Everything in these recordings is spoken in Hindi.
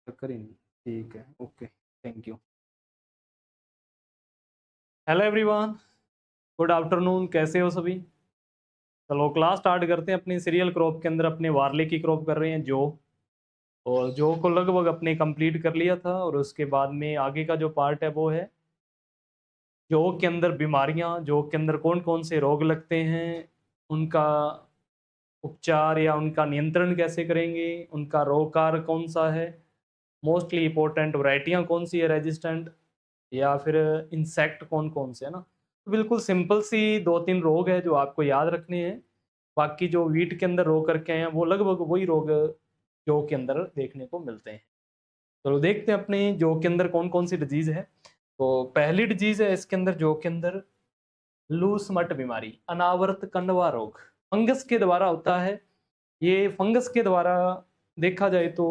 चक्कर ही नहीं। ठीक है, okay, thank you. Hello everyone, good afternoon, कैसे हो सभी? चलो क्लास स्टार्ट करते हैं। अपनी सीरियल क्रॉप के अंदर अपने वार्ले की क्रॉप कर रहे हैं जो, और जो को लगभग अपने कंप्लीट कर लिया था। और उसके बाद में आगे का जो पार्ट है वो है जो के अंदर बीमारियां, जो के अंदर कौन कौन से रोग लगते हैं, उनका उपचार या उनका नियंत्रण कैसे करेंगे, उनका रोगकार कौन सा है, मोस्टली इंपॉर्टेंट वैरायटियां कौन सी है रेजिस्टेंट, या फिर इंसेक्ट कौन कौन से है ना। तो बिल्कुल सिंपल सी दो तीन रोग है जो आपको याद रखने हैं। बाकी जो वीट के अंदर रोग करके आए हैं वो लगभग वही रोग जो के अंदर देखने को मिलते हैं। चलो देखते हैं अपने जो के अंदर कौन कौन सी डिजीज है। तो पहली डिजीज है इसके अंदर, जो के अंदर लूस मट बीमारी, अनावर्त कंडवा रोग, फंगस के द्वारा होता है। ये फंगस के द्वारा देखा जाए तो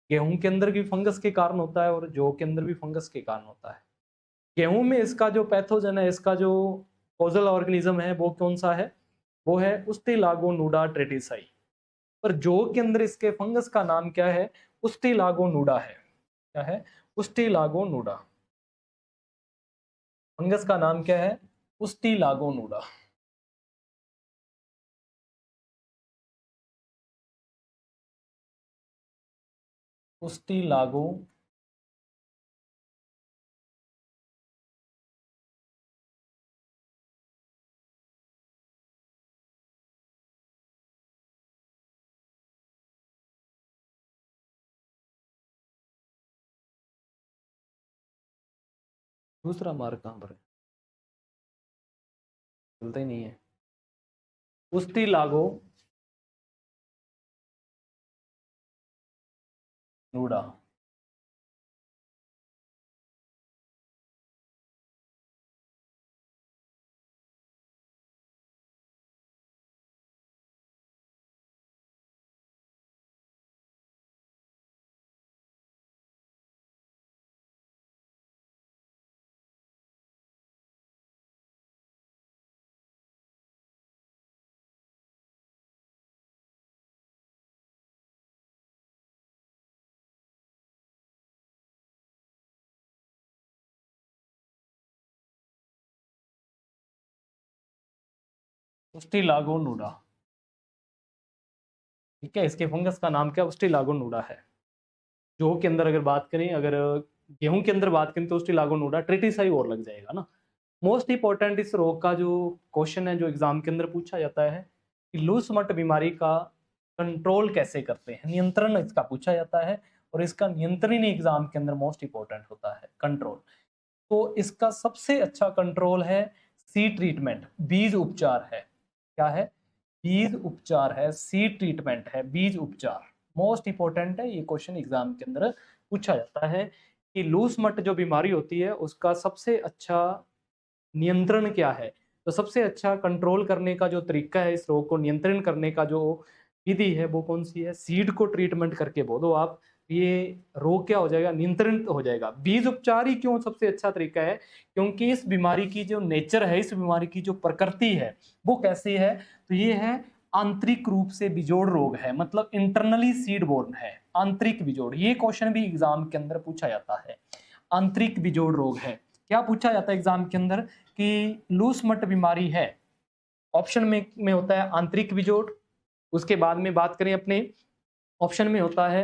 गेहूं के अंदर भी फंगस के कारण होता है और जौ के अंदर भी फंगस के कारण होता है। गेहूं में इसका जो पैथोजन है, इसका जो कॉजल ऑर्गेनिज्म है वो कौन सा है? वो है उस्टिलागोनुडा ट्रेटिसाई। पर जौ के अंदर इसके फंगस का नाम क्या है? उस्टिलागोनुडा है। क्या है? उस्टिलागोनुडा। फंगस का नाम क्या है? उस्टिलागोनुडा। उस्टिलागो दूसरा मार्ग कहां पर है? चलता ही नहीं है। उस्टिलागो नूडा। उस्टिलागोनुडा। ठीक है, इसके फंगस का नाम क्या? उस्टिलागोनुडा है। जौ के अंदर अगर बात करें, अगर गेहूं के अंदर बात करें तो उस्टिलागोनुडा ट्रेटिसाई और लग जाएगा ना। मोस्ट इंपॉर्टेंट इस रोग का जो क्वेश्चन है जो एग्जाम के अंदर पूछा जाता है कि लूस मट बीमारी का कंट्रोल कैसे करते हैं, नियंत्रण इसका पूछा जाता है। और इसका नियंत्रण ही एग्जाम के अंदर मोस्ट इंपॉर्टेंट होता है, कंट्रोल। तो इसका सबसे अच्छा कंट्रोल है सीड ट्रीटमेंट, बीज उपचार है। क्या है? बीज उपचार है, सीड ट्रीटमेंट है, बीज उपचार। मोस्ट इंपॉर्टेंट है, ये क्वेश्चन एग्जाम के अंदर पूछा जाता है कि लूस मट जो बीमारी होती है उसका सबसे अच्छा नियंत्रण क्या है। तो सबसे अच्छा कंट्रोल करने का जो तरीका है, इस रोग को नियंत्रण करने का जो विधि है वो कौन सी है? सीड को ट्रीटमेंट करके बोलो आप, ये रोग क्या हो जाएगा? नियंत्रण हो जाएगा। बीज उपचार ही क्यों सबसे अच्छा तरीका है? क्योंकि इस बीमारी की जो नेचर है, इस बीमारी की जो प्रकृति है वो कैसी है? तो ये है आंतरिक रूप से बिजोड़ रोग है, मतलब इंटरनली सीड बोर्न है। आंतरिक बिजोड़, ये क्वेश्चन भी एग्जाम के अंदर पूछा जाता है। आंतरिक बिजोड़ रोग है। क्या पूछा जाता है एग्जाम के अंदर कि लूस मट बीमारी है? ऑप्शन में होता है आंतरिक बिजोड़। उसके बाद में बात करें अपने, ऑप्शन में होता है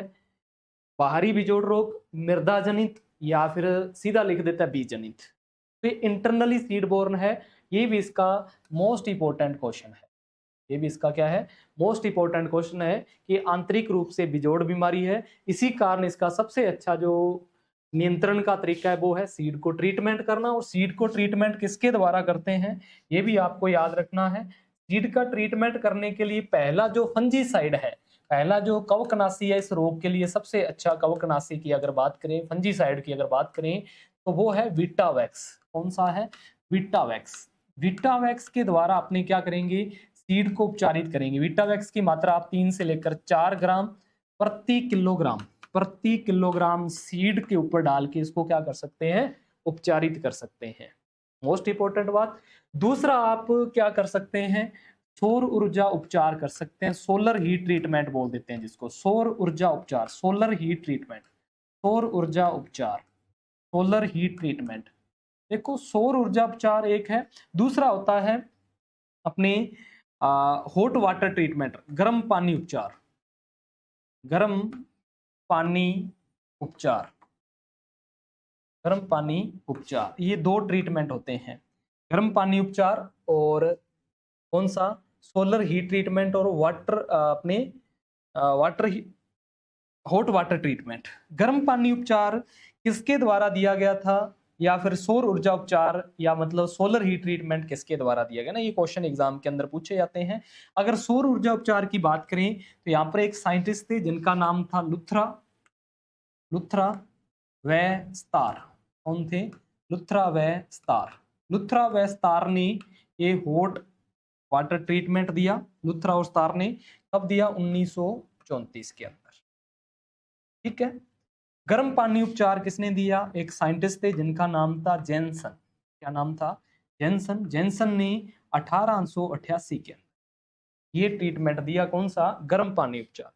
बाहरी बिजोड़ रोग, मृदा जनित, या फिर सीधा लिख देता है बीज जनित। तो ये इंटरनली सीड बोर्न है। ये भी इसका मोस्ट इंपॉर्टेंट क्वेश्चन है। ये भी इसका क्या है? मोस्ट इंपॉर्टेंट क्वेश्चन है कि आंतरिक रूप से बिजोड़ बीमारी है। इसी कारण इसका सबसे अच्छा जो नियंत्रण का तरीका है वो है सीड को ट्रीटमेंट करना। और सीड को ट्रीटमेंट किसके द्वारा करते हैं ये भी आपको याद रखना है। सीड का ट्रीटमेंट करने के लिए पहला जो फंजीसाइड है, पहला जो कवकनाशी है इस रोग के लिए, सबसे अच्छा कवकनाशी की अगर बात करें, फंजीसाइड की अगर बात करें, तो वो है विटावैक्स। कौन सा है? विटावैक्स। विटावैक्स के द्वारा अपने क्या करेंगे? सीड को उपचारित करेंगे। विटावैक्स की मात्रा आप 3 से लेकर 4 ग्राम प्रति किलोग्राम सीड के ऊपर डाल के इसको क्या कर सकते हैं? उपचारित कर सकते हैं। मोस्ट इंपॉर्टेंट बात। दूसरा, आप क्या कर सकते हैं? सौर ऊर्जा उपचार कर सकते हैं। सोलर हीट ट्रीटमेंट बोल देते हैं जिसको, सौर ऊर्जा उपचार, सोलर हीट ट्रीटमेंट। सौर ऊर्जा उपचार, सोलर हीट ट्रीटमेंट। देखो सौर ऊर्जा उपचार एक है, दूसरा होता है अपने हॉट वाटर ट्रीटमेंट, गर्म पानी उपचार, गर्म पानी उपचार, गर्म पानी उपचार। ये दो ट्रीटमेंट होते हैं, गर्म पानी उपचार और कौन सा, सोलर हीट ट्रीटमेंट और वाटर अपने वाटर हॉट वाटर ट्रीटमेंट। गर्म पानी उपचार किसके द्वारा दिया गया था, या फिर सौर ऊर्जा उपचार या मतलब सोलर हीट ट्रीटमेंट किसके द्वारा दिया गया ना, ये क्वेश्चन एग्जाम के अंदर पूछे जाते हैं। अगर सौर ऊर्जा उपचार की बात करें तो यहाँ पर एक साइंटिस्ट थे जिनका नाम था लुथरा, लुथरा व स्टार। कौन थे, लुथरा व स्टार। लुथरा व स्टार ने ये हॉट वाटर ट्रीटमेंट दिया, लुथरा और स्टार ने कब दिया, 1934 के अंदर, ठीक है। गर्म पानी उपचार किसने दिया, एक साइंटिस्ट थे जिनका नाम था जेनसन। क्या नाम था, जेनसन। जेनसन ने 1888 के अंदर ये ट्रीटमेंट दिया, कौन सा, गर्म पानी उपचार।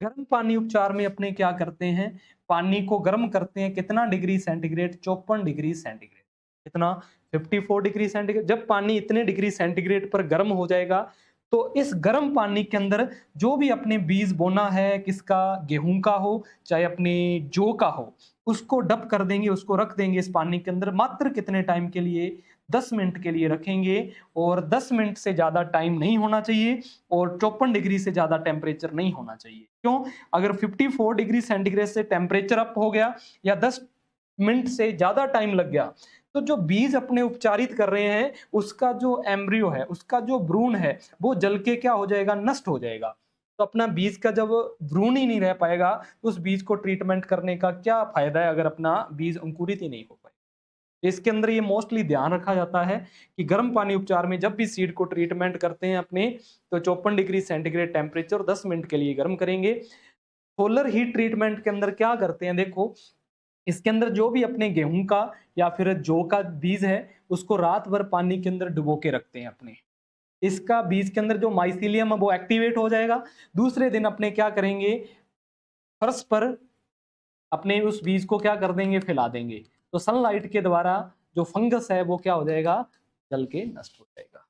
गर्म पानी उपचार में अपने क्या करते हैं, पानी को गर्म करते हैं, कितना डिग्री सेंटीग्रेड, 54 डिग्री सेंटीग्रेड, कितना, 54 डिग्री सेंटीग्रेड। जब पानी इतने डिग्री सेंटीग्रेड पर गर्म हो जाएगा तो इस गर्म पानी के अंदर जो भी अपने बीज बोना है, किसका, गेहूं का हो चाहे अपने जौ का हो, उसको डप कर देंगे, उसको रख देंगे इस पानी के अंदर। मात्र कितने टाइम के लिए, 10 मिनट के लिए रखेंगे, और 10 मिनट से ज्यादा टाइम नहीं होना चाहिए, और 54 डिग्री से ज्यादा टेम्परेचर नहीं होना चाहिए। क्यों, अगर 54 डिग्री सेंटीग्रेड से टेम्परेचर अप हो गया या 10 मिनट से ज्यादा टाइम लग गया तो जो बीज अपने उपचारित कर रहे हैं उसका जो एम्ब्रियो है, उसका जो भ्रूण है, वो जल के क्या हो जाएगा, नष्ट हो जाएगा। तो अपना बीज का जब भ्रूण ही नहीं रह पाएगा तो उस बीज को ट्रीटमेंट करने का क्या फायदा है, अगर अपना बीज अंकुरित ही नहीं हो पाए। इसके अंदर ये मोस्टली ध्यान रखा जाता है कि गर्म पानी उपचार में जब भी सीड को ट्रीटमेंट करते हैं अपने, तो 54 डिग्री सेंटीग्रेड टेम्परेचर 10 मिनट के लिए गर्म करेंगे। सोलर हीट ट्रीटमेंट के अंदर क्या करते हैं, देखो इसके अंदर जो भी अपने गेहूं का या फिर जौ का बीज है उसको रात भर पानी के अंदर डुबो के रखते हैं अपने। इसका बीज के अंदर जो माइसीलियम है वो एक्टिवेट हो जाएगा। दूसरे दिन अपने क्या करेंगे, फर्श पर अपने उस बीज को क्या कर देंगे, फैला देंगे। तो सनलाइट के द्वारा जो फंगस है वो क्या हो जाएगा, जल के नष्ट हो जाएगा।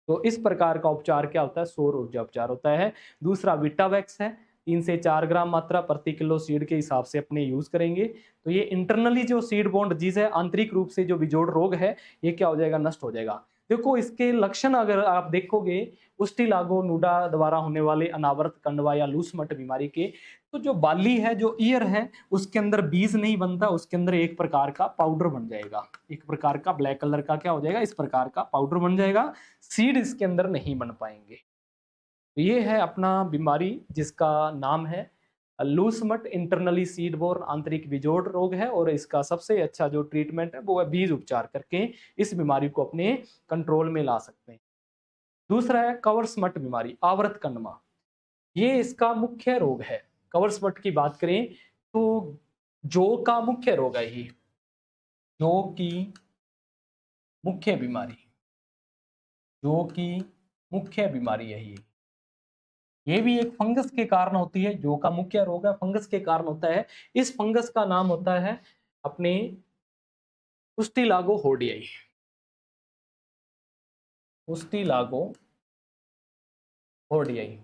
तो इस प्रकार का उपचार क्या होता है, सौर ऊर्जा उपचार होता है। दूसरा विटावैक्स है, 3 से 4 ग्राम मात्रा प्रति किलो सीड के हिसाब से अपने यूज करेंगे। तो ये इंटरनली जो सीड बॉन्ड डिजीज है, आंतरिक रूप से जो बिजोड़ रोग है, ये क्या हो जाएगा, नष्ट हो जाएगा। देखो इसके लक्षण अगर आप देखोगे, उस्टिलागो नूडा द्वारा होने वाले अनावृत कंडवा या लूसमट बीमारी के, तो जो बाली है, जो ईयर है, उसके अंदर बीज नहीं बनता, उसके अंदर एक प्रकार का पाउडर बन जाएगा, एक प्रकार का ब्लैक कलर का क्या हो जाएगा, इस प्रकार का पाउडर बन जाएगा, सीड इसके अंदर नहीं बन पाएंगे। तो ये है अपना बीमारी जिसका नाम है लूसमट इंटरनली सीड बोर्न आंतरिक बिजोड़ रोग है, और इसका सबसे अच्छा जो ट्रीटमेंट है वो है बीज उपचार करके इस बीमारी को अपने कंट्रोल में ला सकते हैं। दूसरा है कवरस्मट बीमारी, आवृत कंडमा। ये इसका मुख्य रोग है। कवरस्मट की बात करें तो जौ का मुख्य रोग है ये, जौ की मुख्य बीमारी, जौ की मुख्य बीमारी है ये भी एक फंगस के कारण होती है। जौ का मुख्य रोग है, फंगस के कारण होता है। इस फंगस का नाम होता है अपने उस्टिलागो होर्डियाई, उस्टिलागो होर्डियाई।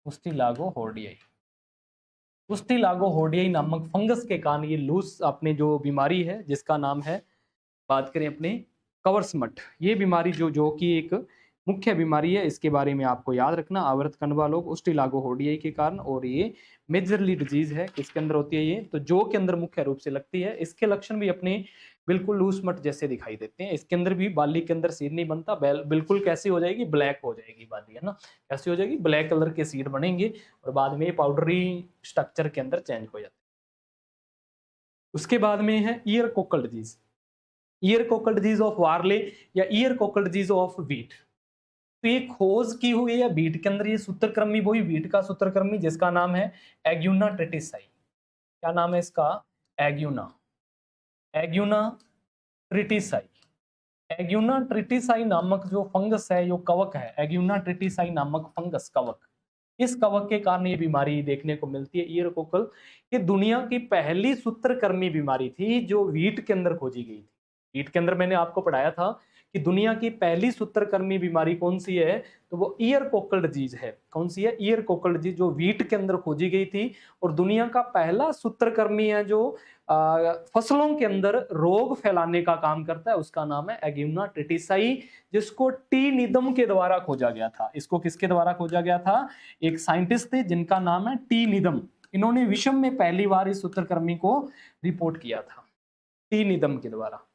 उस्टिलागो होर्डियाई, उस्टिलागो होर्डियाई नामक फंगस के कारण ये लूस अपने जो बीमारी है जिसका नाम है, बात करें अपने कवरस्मट, ये बीमारी जो कि एक मुख्य बीमारी है, इसके बारे में आपको याद रखना। आवृत कंडवा लोग उस्टिलागो होर्डियाई के कारण, और ये मेजरली डिजीज है, किसके अंदर होती है ये, तो जौ के अंदर मुख्य रूप से लगती है। इसके लक्षण भी अपने बिल्कुल लूसमट जैसे दिखाई देते हैं। इसके अंदर भी बाली के अंदर सीड नहीं बनता, बिल्कुल कैसी हो जाएगी, ब्लैक हो जाएगी बाली, है ना, कैसी हो जाएगी, ब्लैक कलर के सीड बनेंगे और बाद में पाउडरी स्ट्रक्चर के अंदर चेंज हो जाते हैं। उसके बाद में है ear cockle disease, ear cockle disease of barley या ear cockle disease of wheat. तो ये खोज की हुई है व्हीट के अंदर, ये सूत्रकृमि वही व्हीट का सूत्रकृमि जिसका नाम है एग्यूना ट्रिटिसाई। क्या नाम है इसका, एग्यूना, एग्यूना ट्रिटिसाई, एग्यूना ट्रिटिसाई नामक जो फंगस है, जो कवक है, एग्यूना ट्रिटिसाई नामक फंगस कवक, इस कवक के कारण ये बीमारी देखने को मिलती है ईयर कोकल। ये दुनिया की पहली सूत्रकृमि बीमारी थी जो वीट के अंदर खोजी गई थी। वीट के अंदर मैंने आपको पढ़ाया था कि दुनिया की पहली सूत्रकृमि बीमारी कौन सी है, तो वो ईयर कोकल डिजीज है। कौन सी है? ईयर कोकल डिजीज, जो वीट के अंदर खोजी गई थी। और दुनिया का पहला सूत्रकृमि है जो फसलों के अंदर रोग फैलाने का काम करता है, उसका नाम है एग्यूना ट्रिटिसाई, जिसको टी निदम के द्वारा खोजा गया था। इसको किसके द्वारा खोजा गया था? एक साइंटिस्ट थे जिनका नाम है टी निदम। इन्होंने विश्व में पहली बार इस सूत्रकृमि को रिपोर्ट किया था, टी निदम के द्वारा।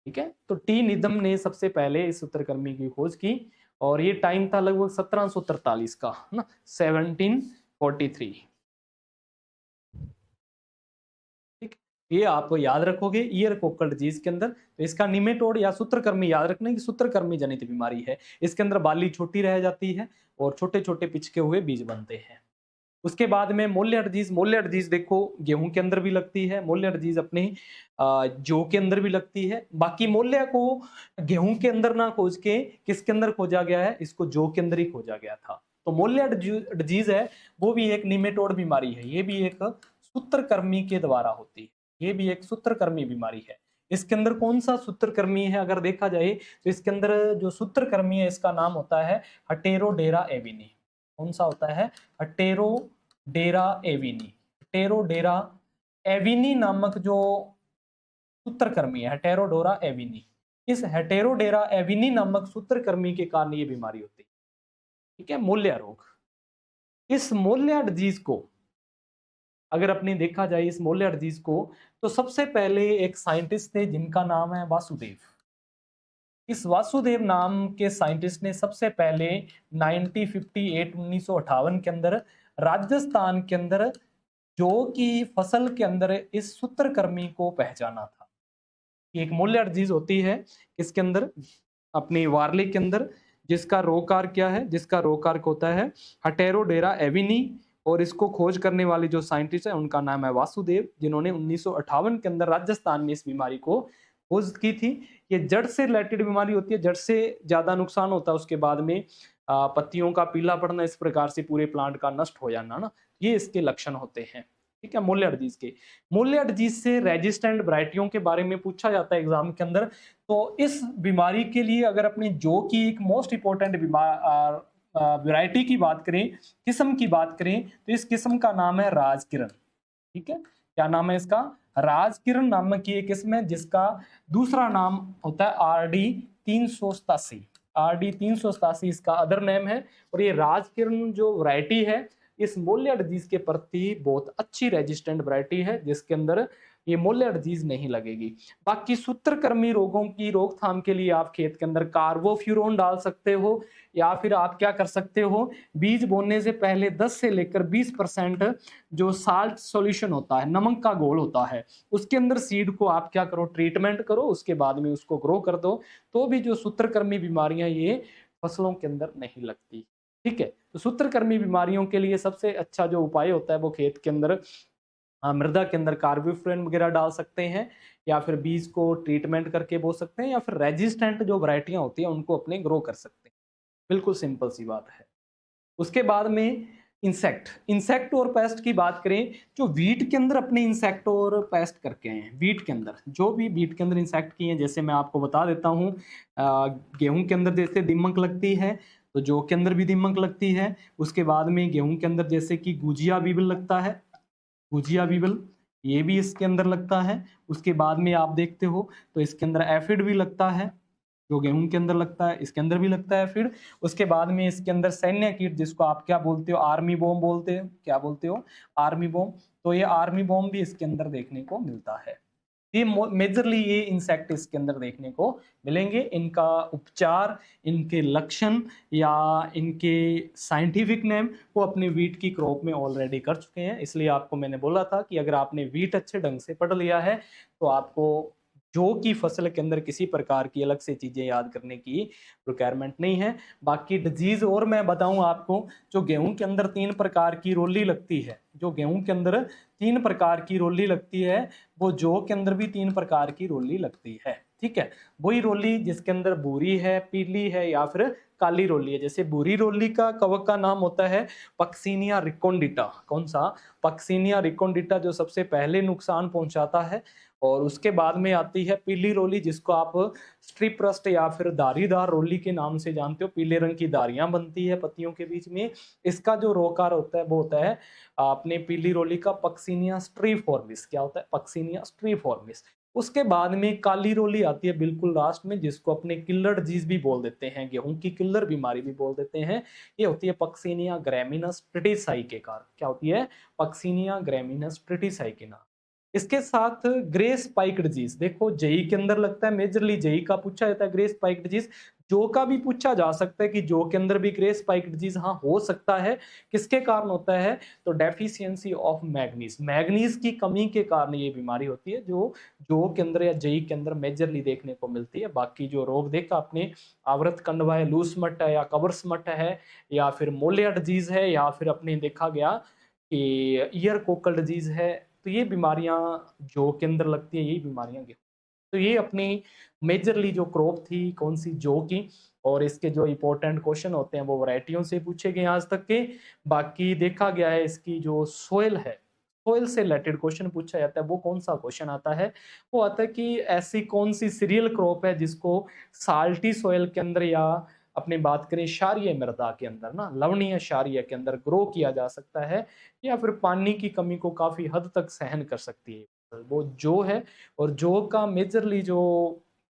ठीक है, तो टी निदम ने सबसे पहले इस सूत्रकृमि की खोज की और ये टाइम था लगभग 1743 का ना, 1743। ठीक, ये आप याद रखोगे ईयर कोकल डिजीज के अंदर। तो इसका निमेटोड या सूत्रकृमि याद रखना कि सूत्रकृमि जनित बीमारी है। इसके अंदर बाली छोटी रह जाती है और छोटे छोटे पिचके हुए बीज बनते हैं। उसके बाद में मोलिया डिजीज। मोलिया डिजीज देखो गेहूं के अंदर भी लगती है, मोलिया डिजीज अपने जौ के अंदर भी लगती है। बाकी मोलिया को गेहूं के अंदर ना खोज के किसके अंदर खोजा गया है? इसको जौ के अंदर ही खोजा गया था। तो मोलिया डिजीज है वो भी एक निमेटोड बीमारी है, ये भी एक सूत्रकृमि के द्वारा होती है, ये भी एक सूत्रकृमि बीमारी है। इसके अंदर कौन सा सूत्रकृमि है अगर देखा जाए तो इसके अंदर जो सूत्रकृमि है इसका नाम होता है हटेरोडेरा एविनी। कौन सा होता है? हटेरोडेरा एविनी। हटेरोडेरा एविनी नामक जो सूत्रकृमि है, हेटेरोडोरा एविनी, इस हेटेरोडेरा एविनी नामक सूत्रकृमि के कारण ये बीमारी होती है। ठीक है, मोलिया रोग। इस मोलिया डिजीज को अगर अपने देखा जाए, इस मोलिया डिजीज को, तो सबसे पहले एक साइंटिस्ट थे जिनका नाम है वासुदेव। इस वासुदेव नाम के साइंटिस्ट ने सबसे पहले 1958 के अंदर राजस्थान के अंदर जौ की फसल के अंदर इस सूत्रकृमि को पहचाना था। एक मोलिया डिजीज होती है इसके अंदर अपनी वार्ले के अंदर, जिसका रोगकारक क्या है? जिसका रोगकारक होता है हटेरोडेरा एविनी। और इसको खोज करने वाले जो साइंटिस्ट है उनका नाम है वासुदेव, जिन्होंने 1958 के अंदर राजस्थान में इस बीमारी को खोज की थी। ये जड़ से रिलेटेड बीमारी होती है, जड़ से ज्यादा नुकसान होता है, उसके बाद में पत्तियों का पीला पड़ना, इस प्रकार से पूरे प्लांट का नष्ट हो जाना ना, ये इसके लक्षण होते हैं। ठीक है, मोलिया डिजीज के। मोलिया डिजीज से रेजिस्टेंट वैरायटियों के बारे में पूछा जाता है एग्जाम के अंदर। तो इस बीमारी के लिए अगर अपनी जौ की एक मोस्ट इंपॉर्टेंट वैरायटी की बात करें, किस्म की बात करें, तो इस किस्म का नाम है राजकिरण। ठीक है, क्या नाम है इसका? राजकिरण नामक की एक किस्म है जिसका दूसरा नाम होता है RD 387। RD 387 इसका अदर नेम है। और ये राजकिरण जो वैरायटी है इस मोलिया डिजीज के प्रति बहुत अच्छी रेजिस्टेंट वैरायटी है, जिसके अंदर ये मोलिया डिजीज नहीं लगेगी। बाकी सूत्रकृमि रोगों की रोकथाम के लिए आप खेत के अंदर कार्बोफ्यूरॉन डाल सकते हो, या फिर आप क्या कर सकते हो, बीज बोने से पहले 10 से लेकर 20% जो साल्ट सॉल्यूशन होता है, नमक का घोल होता है, उसके अंदर सीड को आप क्या करो, ट्रीटमेंट करो, उसके बाद में उसको ग्रो कर दो, तो भी जो सूत्रकृमि बीमारियां ये फसलों के अंदर नहीं लगती। ठीक है, तो सूत्रकृमि बीमारियों के लिए सबसे अच्छा जो उपाय होता है वो खेत के अंदर मृदा के अंदर कार्बोफ्यूरॉन वगैरह डाल सकते हैं, या फिर बीज को ट्रीटमेंट करके बो सकते हैं, या फिर रेजिस्टेंट जो वैरायटियां होती हैं उनको अपने ग्रो कर सकते हैं। बिल्कुल सिंपल सी बात है। उसके बाद में इंसेक्ट और पेस्ट की बात करें, जो वीट के अंदर अपने इंसेक्ट और पेस्ट करके हैं, वीट के अंदर जो भी वीट के अंदर इंसेक्ट की हैं, जैसे मैं आपको बता देता हूँ, गेहूं के अंदर जैसे दीमक लगती है तो जौ के अंदर भी दीमक लगती है। उसके बाद में गेहूं के अंदर जैसे कि गुजिया बीबल लगता है, गुजिया बीबल ये भी इसके अंदर लगता है। उसके बाद में आप देखते हो तो इसके अंदर एफिड भी लगता है, जो गेहूं के अंदर लगता है इसके अंदर भी लगता है एफिड। उसके बाद में इसके अंदर सैन्य कीट, जिसको आप क्या बोलते हो, आर्मी बॉम्ब बोलते हो, क्या बोलते हो, आर्मी बॉम्ब। तो ये आर्मी बॉम्ब भी इसके अंदर देखने को मिलता है। ये मेजरली ये इंसेक्ट इसके अंदर देखने को मिलेंगे। इनका उपचार, इनके लक्षण या इनके साइंटिफिक नेम वो अपने वीट की क्रॉप में ऑलरेडी कर चुके हैं। इसलिए आपको मैंने बोला था कि अगर आपने वीट अच्छे ढंग से पढ़ लिया है तो आपको जौ की फसल के अंदर किसी प्रकार की अलग से चीजें याद करने की रिक्वायरमेंट नहीं है। बाकी डिजीज और मैं बताऊं आपको, जो गेहूं के अंदर 3 प्रकार की रोली लगती है, जो गेहूं के अंदर 3 प्रकार की रोली लगती है, वो जौ के अंदर भी 3 प्रकार की रोली लगती है। ठीक है। वही रोली जिसके अंदर भूरी है, पीली है या फिर काली रोली है। जैसे भूरी रोली का कवक का नाम होता है पक्सिनिया रिकोंडिटा। कौन सा? पक्सिनिया रिकोंडिटा, जो सबसे पहले नुकसान पहुंचाता है। और उसके बाद में आती है पीली रोली, जिसको आप स्ट्रिप रस्ट या फिर धारीदार रोली के नाम से जानते हो। पीले रंग की धारियां बनती है पत्तियों के बीच में। इसका जो रोकार होता है वो होता है अपने पीली रोली का पक्सिनिया स्ट्रीफॉर्मिस। क्या होता है? पक्सिनिया स्ट्रीफॉर्मिस। उसके बाद में काली रोली आती है बिल्कुल लास्ट में, जिसको अपने किलर डिजीज भी बोल देते हैं, गेहूं की किलर बीमारी भी बोल देते हैं। ये होती है पक्सिनिया ग्रामिनस ट्रिटिसाइकेका। क्या होती है? पक्सिनिया ग्रामिनस ट्रिटिसाइकेना। इसके साथ ग्रे स्पाइक डिजीज, देखो जेई के अंदर लगता है, मेजरली जेई का पूछा जाता है ग्रे स्पाइक डिजीज। जो का भी पूछा जा सकता है कि जो के अंदर भी ग्रे स्पाइक डिजीज हाँ हो सकता है। किसके कारण होता है? तो डेफिशिएंसी ऑफ मैग्नीज, मैग्नीज की कमी के कारण ये बीमारी होती है, जो के अंदर या जेई के अंदर मेजरली देखने को मिलती है। बाकी जो रोग देखा आपने, आवृत कंडवा है, लूस मट है या कवर स्मट है या फिर मोलिया डिजीज है या फिर अपने देखा गया कि ईयर कोकल डिजीज है, तो ये बीमारियां जो के अंदर लगती है, यही बीमारियां गेहूं। तो ये अपनी मेजरली जो क्रॉप थी कौन सी? जो की। और इसके जो इंपॉर्टेंट क्वेश्चन होते हैं वो वैरायटियों से पूछे गए आज तक के। बाकी देखा गया है इसकी जो सोयल है, सोयल से रिलेटेड क्वेश्चन पूछा जाता है। वो कौन सा क्वेश्चन आता है? वो आता है कि ऐसी कौन सी सीरियल क्रॉप है जिसको साल्टी सोयल के अंदर या अपनी बात करें क्षारीय मृदा के अंदर ना, लवणीय क्षारीय के अंदर ग्रो किया जा सकता है, या फिर पानी की कमी को काफी हद तक सहन कर सकती है, वो जो है। और जो का मेजरली जो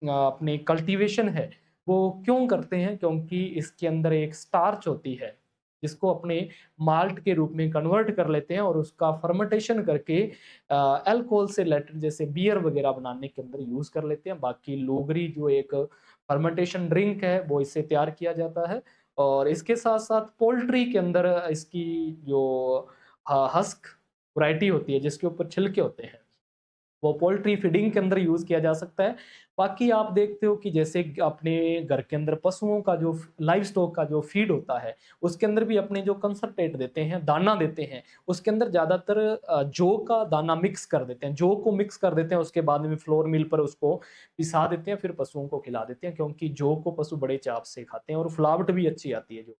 अपनी कल्टीवेशन है वो क्यों करते हैं? क्योंकि इसके अंदर एक स्टार्च होती है जिसको अपने माल्ट के रूप में कन्वर्ट कर लेते हैं और उसका फर्मेंटेशन करके अल्कोहल से रिलेटेड जैसे बियर वगैरह बनाने के अंदर यूज कर लेते हैं। बाकी लोगरी जो एक फर्मेंटेशन ड्रिंक है वो इससे तैयार किया जाता है। और इसके साथ साथ पोल्ट्री के अंदर इसकी जो हस्क वैरायटी होती है जिसके ऊपर छिलके होते हैं, वो पोल्ट्री फीडिंग के अंदर यूज किया जा सकता है। बाकी आप देखते हो कि जैसे अपने घर के अंदर पशुओं का जो लाइव स्टॉक का जो फीड होता है, उसके अंदर भी अपने जो कंसंट्रेट देते हैं, दाना देते हैं, उसके अंदर ज्यादातर जौ का दाना मिक्स कर देते हैं, जौ को मिक्स कर देते हैं। उसके बाद में फ्लोर मिल पर उसको पिसा देते हैं, फिर पशुओं को खिला देते हैं, क्योंकि जौ को पशु बड़े चाव से खाते हैं और फ्लावट भी अच्छी आती है जौ।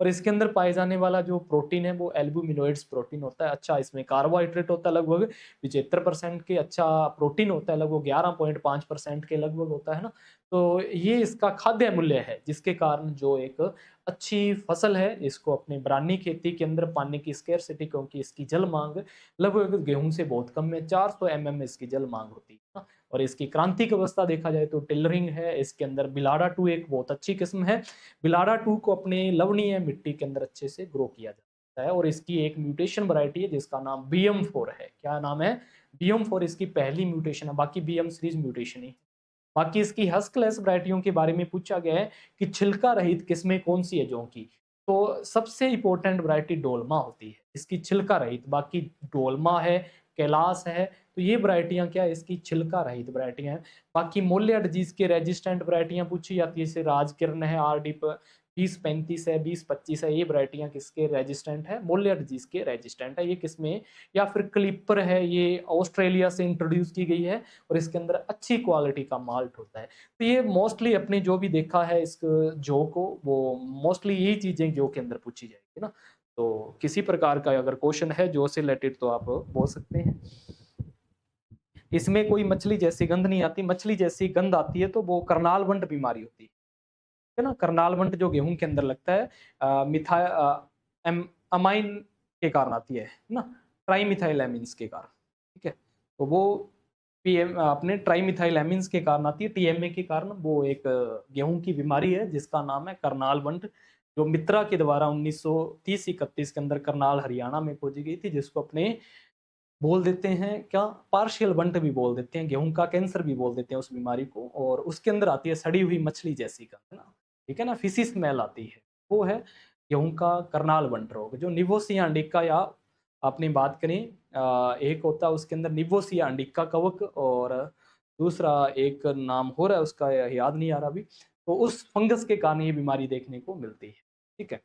और इसके अंदर पाए जाने वाला जो प्रोटीन है वो एल्बुमिनोइड्स प्रोटीन होता है। अच्छा, इसमें कार्बोहाइड्रेट होता है लगभग 75% के, अच्छा प्रोटीन होता है लगभग 11.5% के लगभग होता है ना। तो ये इसका खाद्य मूल्य है, जिसके कारण जो एक अच्छी फसल है, इसको अपने बरानी खेती के अंदर पानी की स्केर्सिटी, क्योंकि इसकी जल मांग लगभग गेहूं से बहुत कम है, 400 mm इसकी जल मांग होती है ना। और इसकी क्रांतिक अवस्था देखा जाए तो टिलरिंग है। इसके अंदर बिलाडा 2 एक बहुत अच्छी किस्म है। बिलाडा 2 को अपने लवणीय मिट्टी के अंदर अच्छे से ग्रो किया जाता है। और इसकी एक म्यूटेशन वैरायटी है जिसका नाम BM4 है। क्या नाम है? BM4 इसकी पहली म्यूटेशन है, बाकी BM सीरीज म्यूटेशन ही। बाकी इसकी हस्कलेस वैरायटियों के बारे में पूछा गया है कि छिलका रहित किस्में कौन सी है जौ की। तो सबसे इंपॉर्टेंट वैरायटी डोलमा होती है, इसकी छिलका रहित। बाकी डोलमा है, कैलाश है, तो ये वैरायटियां क्या है? इसकी छिलका रहित वैरायटियां हैं। बाकी मोलिया डिजीज के रेजिस्टेंट वैरायटियां पूछी जाती है, जैसे राजकिरण है, RD 2035 है, 2025 है, ये वैरायटियां किसके रेजिस्टेंट है? मोलिया डिजीज के रेजिस्टेंट है। ये किसमें? या फिर क्लिपर है, ये ऑस्ट्रेलिया से इंट्रोड्यूस की गई है और इसके अंदर अच्छी क्वालिटी का माल्ट होता है। तो ये मोस्टली अपने जो भी देखा है इस जौ को, वो मोस्टली यही चीजें जौ के अंदर पूछी जाएगी ना। तो किसी प्रकार का अगर क्वेश्चन है जौ से रिलेटेड तो आप बोल सकते हैं। इसमें कोई मछली जैसी गंध नहीं आती, मछली जैसी गंध आती है तो वो करनाल वंट बीमारी होती है ना। करनाल वंट जो गेहूं के अंदर लगता है मिथा अमाइन के कारण आती है ना, ट्राईमिथाइल एमीन्स के कारण। ठीक है, तो वो पीएम अपने ट्राईमिथाइल एमीन्स के कारण आती है, TMA के कारण। वो एक गेहूं की बीमारी है जिसका नाम है करनाल वंट, जो मित्रा के द्वारा 1930-31 के अंदर करनाल हरियाणा में खोजी गई थी, जिसको अपने बोल देते हैं क्या, पार्शियल वंट भी बोल देते हैं, गेहूं का कैंसर भी बोल देते हैं उस बीमारी को। और उसके अंदर आती है सड़ी हुई मछली जैसी गंध ना, ठीक है ना, फिशी स्मेल आती है। वो है गेहूं का करनाल वंट रोग। जो निवोसिया अंडिका या अपनी बात करें एक होता है उसके अंदर निवोसिया अंडिका कवक, और दूसरा एक नाम हो रहा है उसका याद नहीं आ रहा अभी। तो उस फंगस के कारण ये बीमारी देखने को मिलती है। ठीक है,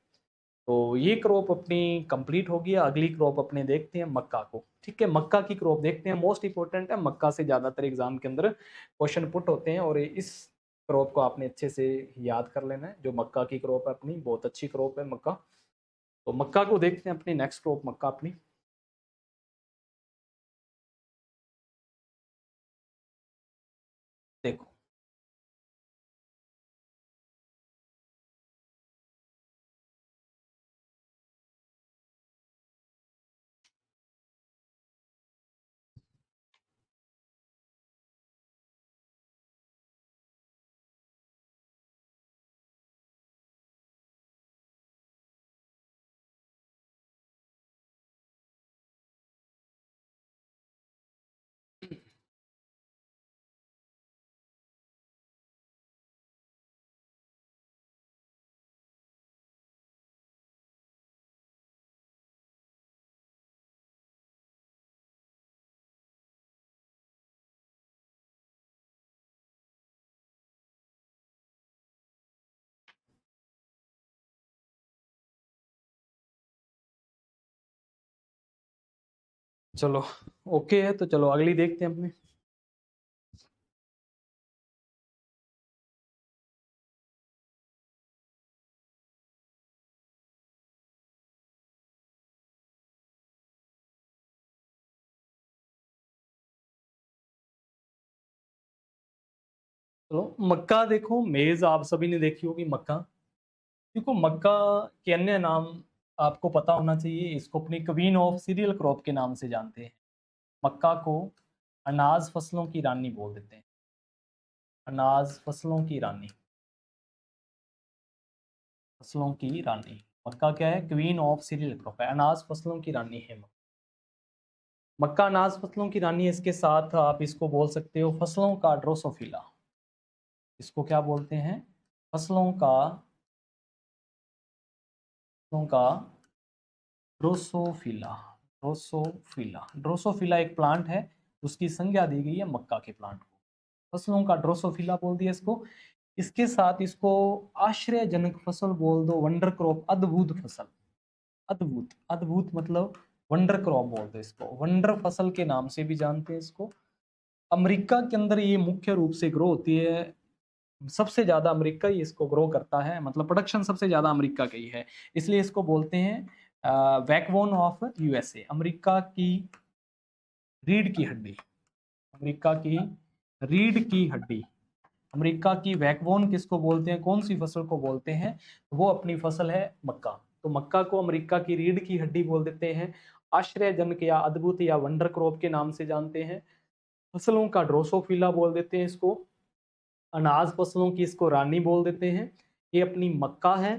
तो ये क्रॉप अपनी कंप्लीट होगी। अगली क्रॉप अपने देखते हैं मक्का को। ठीक है, मक्का की क्रॉप देखते हैं, मोस्ट इंपॉर्टेंट है। मक्का से ज़्यादातर एग्जाम के अंदर क्वेश्चन पुट होते हैं और इस क्रॉप को आपने अच्छे से याद कर लेना है। जो मक्का की क्रॉप है अपनी, बहुत अच्छी क्रॉप है मक्का। तो मक्का को देखते हैं अपनी नेक्स्ट क्रॉप मक्का अपनी। देखो चलो ओके है, तो चलो अगली देखते हैं अपने। चलो मक्का देखो, मेज आप सभी ने देखी होगी मक्का। देखो मक्का के अन्य नाम आपको पता होना चाहिए। इसको अपनी क्वीन ऑफ सीरियल क्रॉप के नाम से जानते हैं। मक्का को अनाज फसलों की रानी बोल देते हैं। अनाज फसलों की रानी, फसलों की रानी। मक्का क्या है? क्वीन ऑफ सीरियल क्रॉप है, अनाज फसलों की रानी है। मक्का अनाज फसलों की रानी है। इसके साथ आप इसको बोल सकते हो फसलों का ड्रोसोफिला। इसको क्या बोलते हैं? फसलों का, फसलों का ड्रोसोफिला। ड्रोसोफिला, ड्रोसोफिला एक प्लांट है, उसकी संज्ञा दी गई है मक्का के प्लांट को। फसलों का ड्रोसोफिला बोल दिया इसको। इसके साथ इसको आश्चर्यजनक फसल बोल दो, वंडर क्रॉप, अद्भुत फसल। अद्भुत, अद्भुत मतलब वंडर क्रॉप बोल दो इसको, वंडर फसल के नाम से भी जानते हैं इसको। अमेरिका के अंदर ये मुख्य रूप से ग्रो होती है। सबसे ज्यादा अमेरिका ही इसको ग्रो करता है, मतलब प्रोडक्शन सबसे ज्यादा अमेरिका का ही है। इसलिए इसको बोलते हैं बैकबोन ऑफ यूएसए, अमेरिका की रीढ़ की हड्डी। अमेरिका की रीढ़ की हड्डी। अमेरिका की बैकबोन किसको बोलते हैं? कौन सी फसल को बोलते हैं? वो अपनी फसल है मक्का। तो मक्का को अमेरिका की रीढ़ की हड्डी बोल देते हैं। आश्चर्यजनक या अद्भुत या वंडर क्रॉप के नाम से जानते हैं। फसलों का ड्रोसोफिला बोल देते हैं इसको। अनाज फसलों की इसको रानी बोल देते हैं। ये अपनी मक्का है।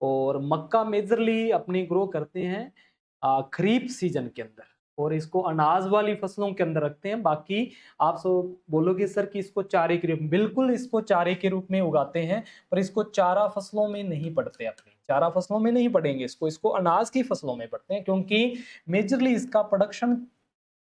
और मक्का मेजरली अपनी ग्रो करते हैं खरीफ सीजन के अंदर, और इसको अनाज वाली फसलों के अंदर रखते हैं। बाकी आप सब बोलोगे सर कि इसको चारे के रूप में, बिल्कुल इसको चारे के रूप में उगाते हैं, पर इसको चारा फसलों में नहीं पड़ते। अपनी चारा फसलों में नहीं पड़ेंगे इसको, इसको अनाज की फसलों में पड़ते हैं, क्योंकि मेजरली इसका प्रोडक्शन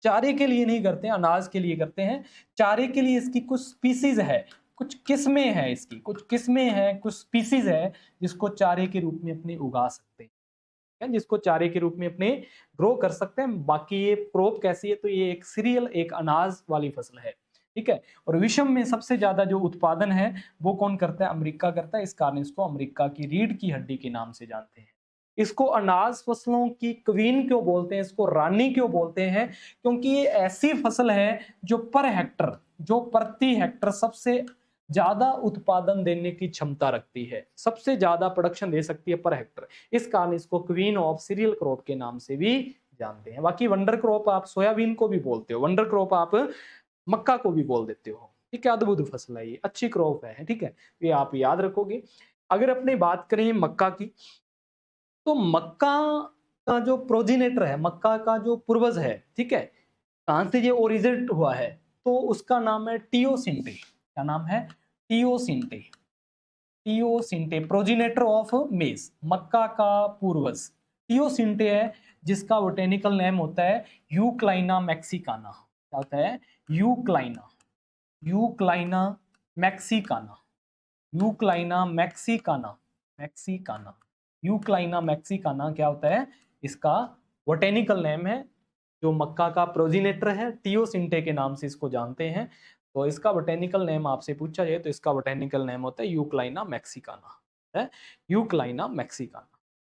चारे के लिए नहीं करते हैं, अनाज के लिए करते हैं। चारे के लिए इसकी कुछ स्पीसीज है, कुछ किस्में हैं इसकी, कुछ किस्में हैं, कुछ स्पीसीज है जिसको चारे के रूप में अपने उगा सकते हैं, जिसको चारे के रूप में अपने ग्रो कर सकते हैं। बाकी ये क्रॉप कैसी है? तो ये एक सीरियल, एक अनाज वाली फसल है। ठीक है। और विश्व में सबसे ज्यादा जो उत्पादन है वो कौन करता है? अमेरिका करता है। इस कारण इसको अमेरिका की रीढ़ की हड्डी के नाम से जानते हैं। इसको अनाज फसलों की क्वीन क्यों बोलते हैं, इसको रानी क्यों बोलते हैं? क्योंकि ये ऐसी फसल है जो पर हेक्टर, जो प्रति हेक्टर सबसे ज्यादा उत्पादन देने की क्षमता रखती है, सबसे ज्यादा प्रोडक्शन दे सकती है पर हेक्टर। इस कारण इसको क्वीन ऑफ सीरियल क्रॉप के नाम से भी जानते हैं। बाकी वंडर क्रॉप आप सोयाबीन को भी बोलते हो, वंडर क्रॉप आप मक्का को भी बोल देते हो। ठीक है, अद्भुत फसल है ये, अच्छी क्रॉप है। ठीक है, ये आप याद रखोगे। अगर अपनी बात करें मक्का की, तो मक्का का जो प्रोजिनेटर है, मक्का का जो पूर्वज है, ठीक है, कहां से ये ओरिजिनेट हुआ है? तो उसका नाम है टियोसिंटे। क्या नाम है? टियोसिंटे। टियोसिंटे, प्रोजिनेटर ऑफ मेज, मक्का का पूर्वज टियोसिंटे है, जिसका बोटेनिकल नेम होता है यूक्लाइना मैक्सिकाना। क्या होता है? यूक्लाइना, यूक्लाइना मैक्सिकाना, यूक्लाइना मैक्सिकाना, मैक्सिकाना, यूक्लाइना मैक्सिकाना क्या होता है, इसका बोटेनिकल नेम है, जो मक्का का प्रोजिनेटर है, टियोसिंटे के नाम से इसको जानते हैं। तो इसका बोटेनिकल नेम आपसे पूछा जाए तो इसका बोटेनिकल नेम होता है यूक्लाइना मैक्सिकाना, है यूक्लाइना मैक्सिकाना।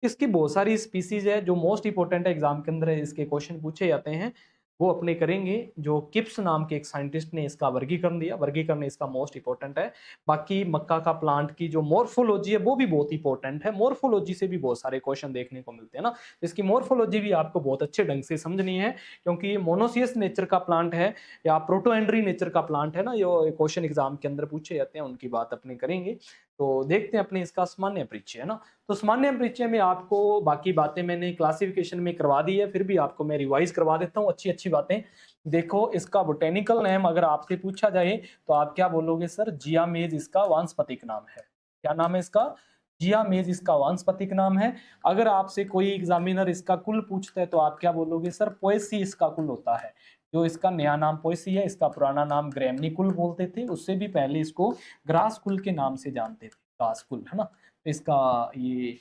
इसकी बहुत सारी स्पीसीज है, जो मोस्ट इंपोर्टेंट है एग्जाम के अंदर इसके क्वेश्चन पूछे जाते हैं वो अपने करेंगे। जो किप्स नाम के एक साइंटिस्ट ने इसका वर्गीकरण दिया, वर्गीकरण इसका मोस्ट इंपोर्टेंट है। बाकी मक्का का प्लांट की जो मॉर्फोलॉजी है वो भी बहुत इंपॉर्टेंट है, मॉर्फोलॉजी से भी बहुत सारे क्वेश्चन देखने को मिलते हैं ना, इसकी मॉर्फोलॉजी भी आपको बहुत अच्छे ढंग से समझनी है, क्योंकि ये मोनोसियस नेचर का प्लांट है या प्रोटोएंड्री नेचर का प्लांट है ना, ये क्वेश्चन एग्जाम के अंदर पूछे जाते हैं, उनकी बात अपने करेंगे। तो देखते हैं अपने इसका सामान्य परिचय है ना। तो सामान्य परिचय में आपको बाकी बातें मैंने क्लासिफिकेशन में करवा दी है, फिर भी आपको मैं रिवाइज करवा देता हूँ अच्छी अच्छी बातें। देखो, इसका बोटेनिकल नेम अगर आपसे पूछा जाए तो आप क्या बोलोगे सर, जियामेज इसका वानस्पतिक नाम है। क्या नाम है इसका, जियामेज इसका वानस्पतिक नाम है। अगर आपसे कोई एग्जामिनर इसका कुल पूछता है तो आप क्या बोलोगे सर, पोएसी इसका कुल होता है। जो इसका नया नाम पोएसी है, इसका पुराना नाम ग्रैमनी कुल बोलते थे, उससे भी पहले इसको ग्रास कुल के नाम से जानते थे, ग्रास कुल है ना। तो इसका ये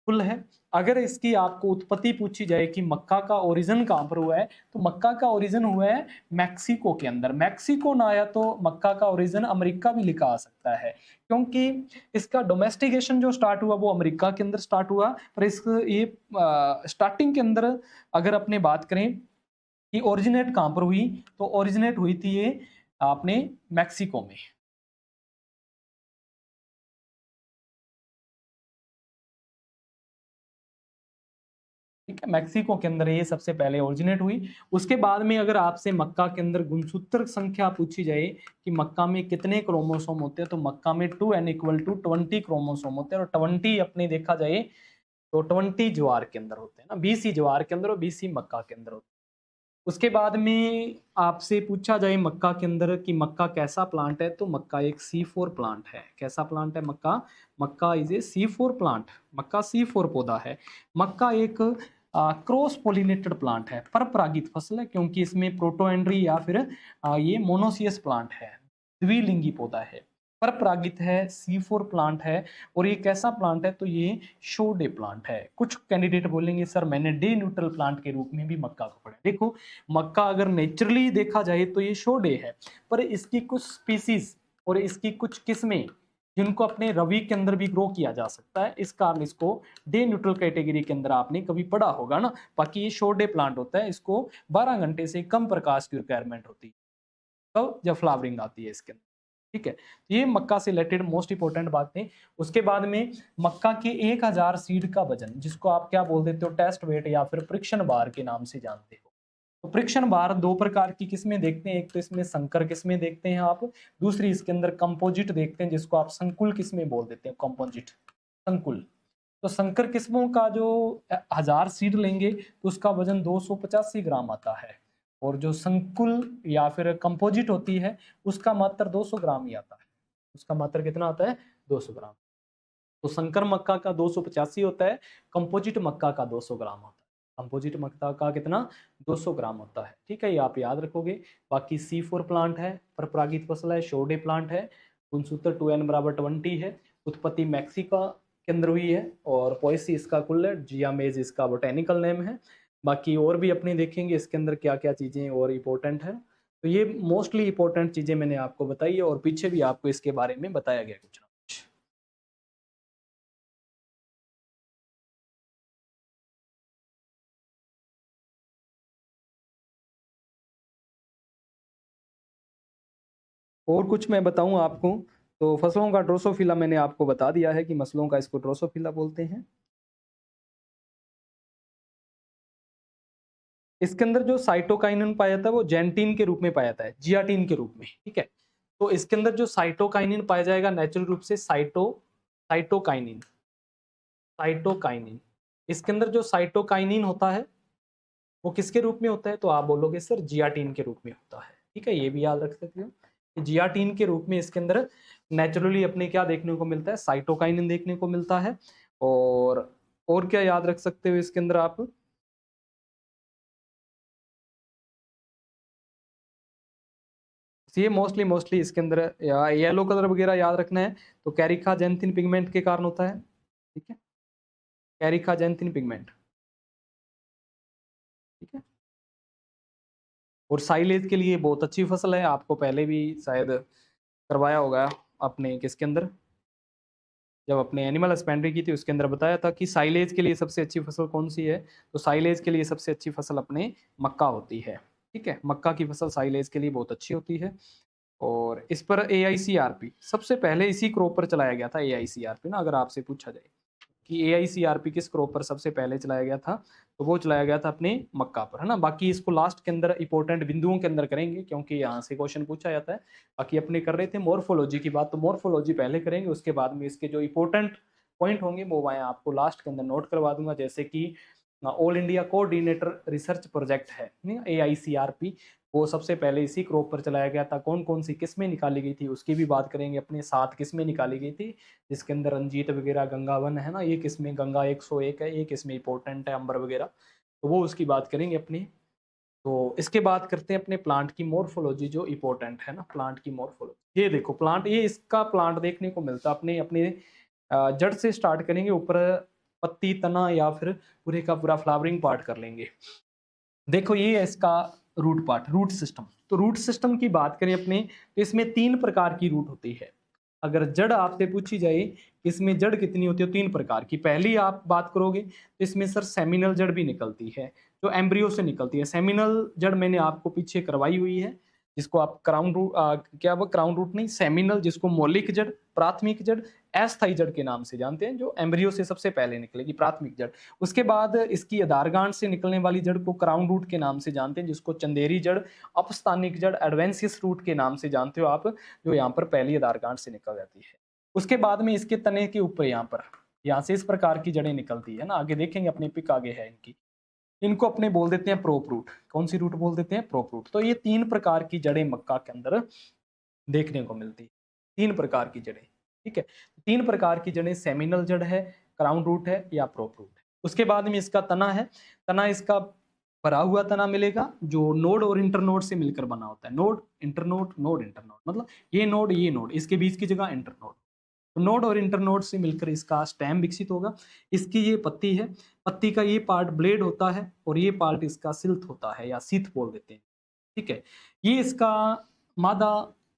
कुल है। अगर इसकी आपको उत्पत्ति पूछी जाए कि मक्का का ओरिजिन कहाँ पर हुआ है, तो मक्का का ओरिजिन हुआ है मैक्सिको के अंदर। मैक्सिको ना आया तो मक्का का ओरिजिन अमेरिका भी लिखा आ सकता है, क्योंकि इसका डोमेस्टिकेशन जो स्टार्ट हुआ वो अमेरिका के अंदर स्टार्ट हुआ। पर इस ये स्टार्टिंग के अंदर अगर अपने बात करें कि ओरिजिनेट कहाँ पर हुई, तो ओरिजिनेट हुई थी ये आपने मैक्सिको में। ठीक है, मैक्सिको के अंदर ये सबसे पहले ओरिजिनेट हुई। उसके बाद में अगर आपसे मक्का के अंदर गुणसूत्र संख्या पूछी जाए कि मक्का में कितने क्रोमोसोम होते हैं, तो मक्का में 2n = 20 क्रोमोसोम होते हैं, और 20 अपने देखा जाए तो 20 ज्वार के अंदर होते हैं ना, 20 ही ज्वार के अंदर और 20 ही मक्का के अंदर होते हैं। उसके बाद में आपसे पूछा जाए मक्का के अंदर कि मक्का कैसा प्लांट है, तो मक्का एक C4 प्लांट है। कैसा प्लांट है मक्का, मक्का is A C4 plant, Mecca C4 पौधा है। मक्का एक क्रॉस पोलिनेटेड प्लांट है, परपरागित फसल है, क्योंकि इसमें प्रोटोएंड्री या फिर ये मोनोसियस प्लांट है, द्विलिंगी पौधा है, परपरागित है, C4 प्लांट है। और ये कैसा प्लांट है, तो ये शो डे प्लांट है। कुछ कैंडिडेट बोलेंगे सर मैंने डे न्यूट्रल प्लांट के रूप में भी मक्का को पढ़ा। देखो, मक्का अगर नेचुरली देखा जाए तो ये शो डे है, पर इसकी कुछ स्पीसीज और इसकी कुछ किस्में जिनको अपने रवि के अंदर भी ग्रो किया जा सकता है, इस कारण इसको डे न्यूट्रल कैटेगरी के अंदर आपने कभी पढ़ा होगा ना। बाकी ये शो डे प्लांट होता है, इसको 12 घंटे से कम प्रकाश की रिक्वायरमेंट होती है तब जब फ्लावरिंग आती है इसके अंदर। ठीक है, ये मक्का से रिलेटेड मोस्ट इंपोर्टेंट बातें। उसके बाद में मक्का के 1000 सीड का वजन, जिसको आप क्या बोल देते हो, टेस्ट वेट या फिर परीक्षण भार के नाम से जानते हो। तो परीक्षण भार दो प्रकार की किस्में देखते हैं, एक तो इसमें संकर किस्में देखते हैं आप, दूसरी इसके अंदर कंपोजिट देखते हैं, जिसको आप संकुल किस्में बोल देते हैं, कंपोजिट संकुल। तो संकर किस्मों का जो 1000 सीड लेंगे तो उसका वजन 285 ग्राम आता है, और जो संकुल या फिर कंपोजिट होती है उसका मात्र 200 ग्राम ही आता है। उसका मात्र कितना आता है, 200 ग्राम। तो संकर मक्का का 285 होता है, कंपोजिट मक्का का 200 ग्राम होता है। कंपोजिट मक्का का कितना, 200 ग्राम होता है। ठीक है, ये आप याद रखोगे। बाकी C4 प्लांट है, परपरागित फसल है, शोडे प्लांट है, गुणसूत्र 2n = 20 है, उत्पत्ति मैक्सिका के अंदर हुई है, और पोएसी इसका कुल है, जियामेज इसका बोटेनिकल नेम है। बाकी और भी अपने देखेंगे इसके अंदर क्या क्या चीज़ें और इम्पोर्टेंट है। तो ये मोस्टली इंपॉर्टेंट चीज़ें मैंने आपको बताई है, और पीछे भी आपको इसके बारे में बताया गया कुछ ना कुछ। और कुछ मैं बताऊं आपको, तो फसलों का ड्रोसोफिला मैंने आपको बता दिया है कि मसलों का इसको ड्रोसोफिला बोलते हैं। इसके अंदर जो साइटोकाइनिन पाया जाता है वो जेंटीन के रूप में पाया जाता है, जियाटीन के रूप में। ठीक है, तो इसके अंदर जो साइटोकाइनिन पाया जाएगा नेचुरल रूप से साइटोकाइनिन, साइटोकाइनिन। इसके अंदर जो साइटोकाइनिन होता है वो किसके रूप में होता है, तो आप बोलोगे सर जियाटीन के रूप में होता है। ठीक है, ये भी याद रख सकते हो, जियाटीन के रूप में इसके अंदर नेचुरली अपने क्या देखने को मिलता है, साइटोकाइनिन देखने को मिलता है। और क्या याद रख सकते हो इसके अंदर आप, ये मोस्टली इसके अंदर येलो कलर वगैरह याद रखना है, तो कैरिका जेंथिन पिगमेंट के कारण होता है। ठीक है, एरिका जैंथिन पिगमेंट, ठीक है। और साइलेज के लिए बहुत अच्छी फसल है, आपको पहले भी शायद करवाया होगा अपने किसके अंदर, जब अपने एनिमल हस्बेंड्री की थी उसके अंदर बताया था कि साइलेज के लिए सबसे अच्छी फसल कौन सी है, तो साइलेज के लिए सबसे अच्छी फसल अपने मक्का होती है, ठीक है। मक्का की फसल साइलेज के लिए बहुत अच्छी होती है। और इस पर AICRP सबसे पहले इसी क्रॉप पर चलाया गया था। AICRP ना, अगर आपसे पूछा जाए कि AICRP किस क्रॉप पर सबसे पहले चलाया गया था, तो वो चलाया गया था अपने मक्का पर, है ना। बाकी इसको लास्ट के अंदर इंपॉर्टेंट बिंदुओं के अंदर करेंगे, क्योंकि यहाँ से क्वेश्चन पूछा जाता है। बाकी अपने कर रहे थे मॉर्फोलॉजी की बात, तो मॉर्फोलॉजी पहले करेंगे, उसके बाद में इसके जो इंपॉर्टेंट पॉइंट होंगे वो मैं आपको लास्ट के अंदर नोट करवा दूंगा। जैसे कि all India coordinator research project है AICRP, वो सबसे पहले इसी क्रॉप पर चलाया गया था। कौन कौन सी किस्में निकाली गई थी उसकी भी बात करेंगे अपने। 7 किस्में निकाली गई थी, जिसके अंदर रंजीत वगैरह, गंगावन है ना, ये किस्में, गंगा 101 है, ये किस्में इंपॉर्टेंट है, अंबर वगैरह, तो वो उसकी बात करेंगे अपनी। तो इसके बाद करते हैं अपने प्लांट की मॉर्फोलॉजी, जो इंपॉर्टेंट है ना, प्लांट की मॉर्फोलॉजी। ये देखो प्लांट, ये इसका प्लांट देखने को मिलता है अपने अपने जड़ से स्टार्ट करेंगे, ऊपर पत्ती, तना, या फिर पूरे का पूरा फ्लावरिंग पार्ट कर लेंगे। देखो ये है इसका रूट पार्ट, रूट सिस्टम। तो रूट सिस्टम की बात करें अपने, तो इसमें 3 प्रकार की रूट होती है। अगर जड़ आपसे पूछी जाए इसमें जड़ कितनी होती है, 3 प्रकार की। पहली आप बात करोगे तो इसमें सर सेमिनल जड़ भी निकलती है, जो एम्ब्रियो से निकलती है। सेमिनल जड़ मैंने आपको पीछे करवाई हुई है, जिसको आप क्राउन रूट, क्या वो क्राउन रूट नहीं, सेमिनल, जिसको मौलिक जड़, प्राथमिक जड़, अस्थायी जड़ के नाम से जानते हैं, जो एम्ब्रियो से सबसे पहले निकलेगी, प्राथमिक जड़। उसके बाद इसकी आधारगांठ से निकलने वाली जड़ को क्राउन रूट के नाम से जानते हैं, जिसको चंदेरी जड़, अपस्थानिक जड़, एडवेंसियस रूट के नाम से जानते हो आप, जो यहाँ पर पहली आधारगांठ से निकल जाती है। उसके बाद में इसके तने के ऊपर यहाँ से इस प्रकार की जड़ें निकलती है ना, आगे देखेंगे, अपनी पिक आगे है इनकी। इनको अपने बोल देते हैं प्रोप रूट। कौन सी रूट बोल देते हैं? Prop root. तो ये 3 प्रकार की जड़ें मक्का के अंदर देखने को मिलती है, 3 प्रकार की जड़ें, ठीक है। 3 प्रकार की जड़ें, सेमिनल जड़ है, क्राउन रूट है, या प्रोप रूट है। उसके बाद में इसका तना है, तना इसका भरा हुआ तना मिलेगा, जो नोड और इंटरनोड से मिलकर बना होता है। नोड इंटरनोड, नोड इंटरनोड, मतलब ये नोड, इसके बीच की जगह इंटरनोड। तो नोड और इंटरनोड से मिलकर इसका स्टेम विकसित होगा। इसकी ये पत्ती है, पत्ती का ये पार्ट ब्लेड होता है, और ये पार्ट इसका सिल्थ होता है, या सीथ बोल देते हैं, ठीक है। ये इसका मादा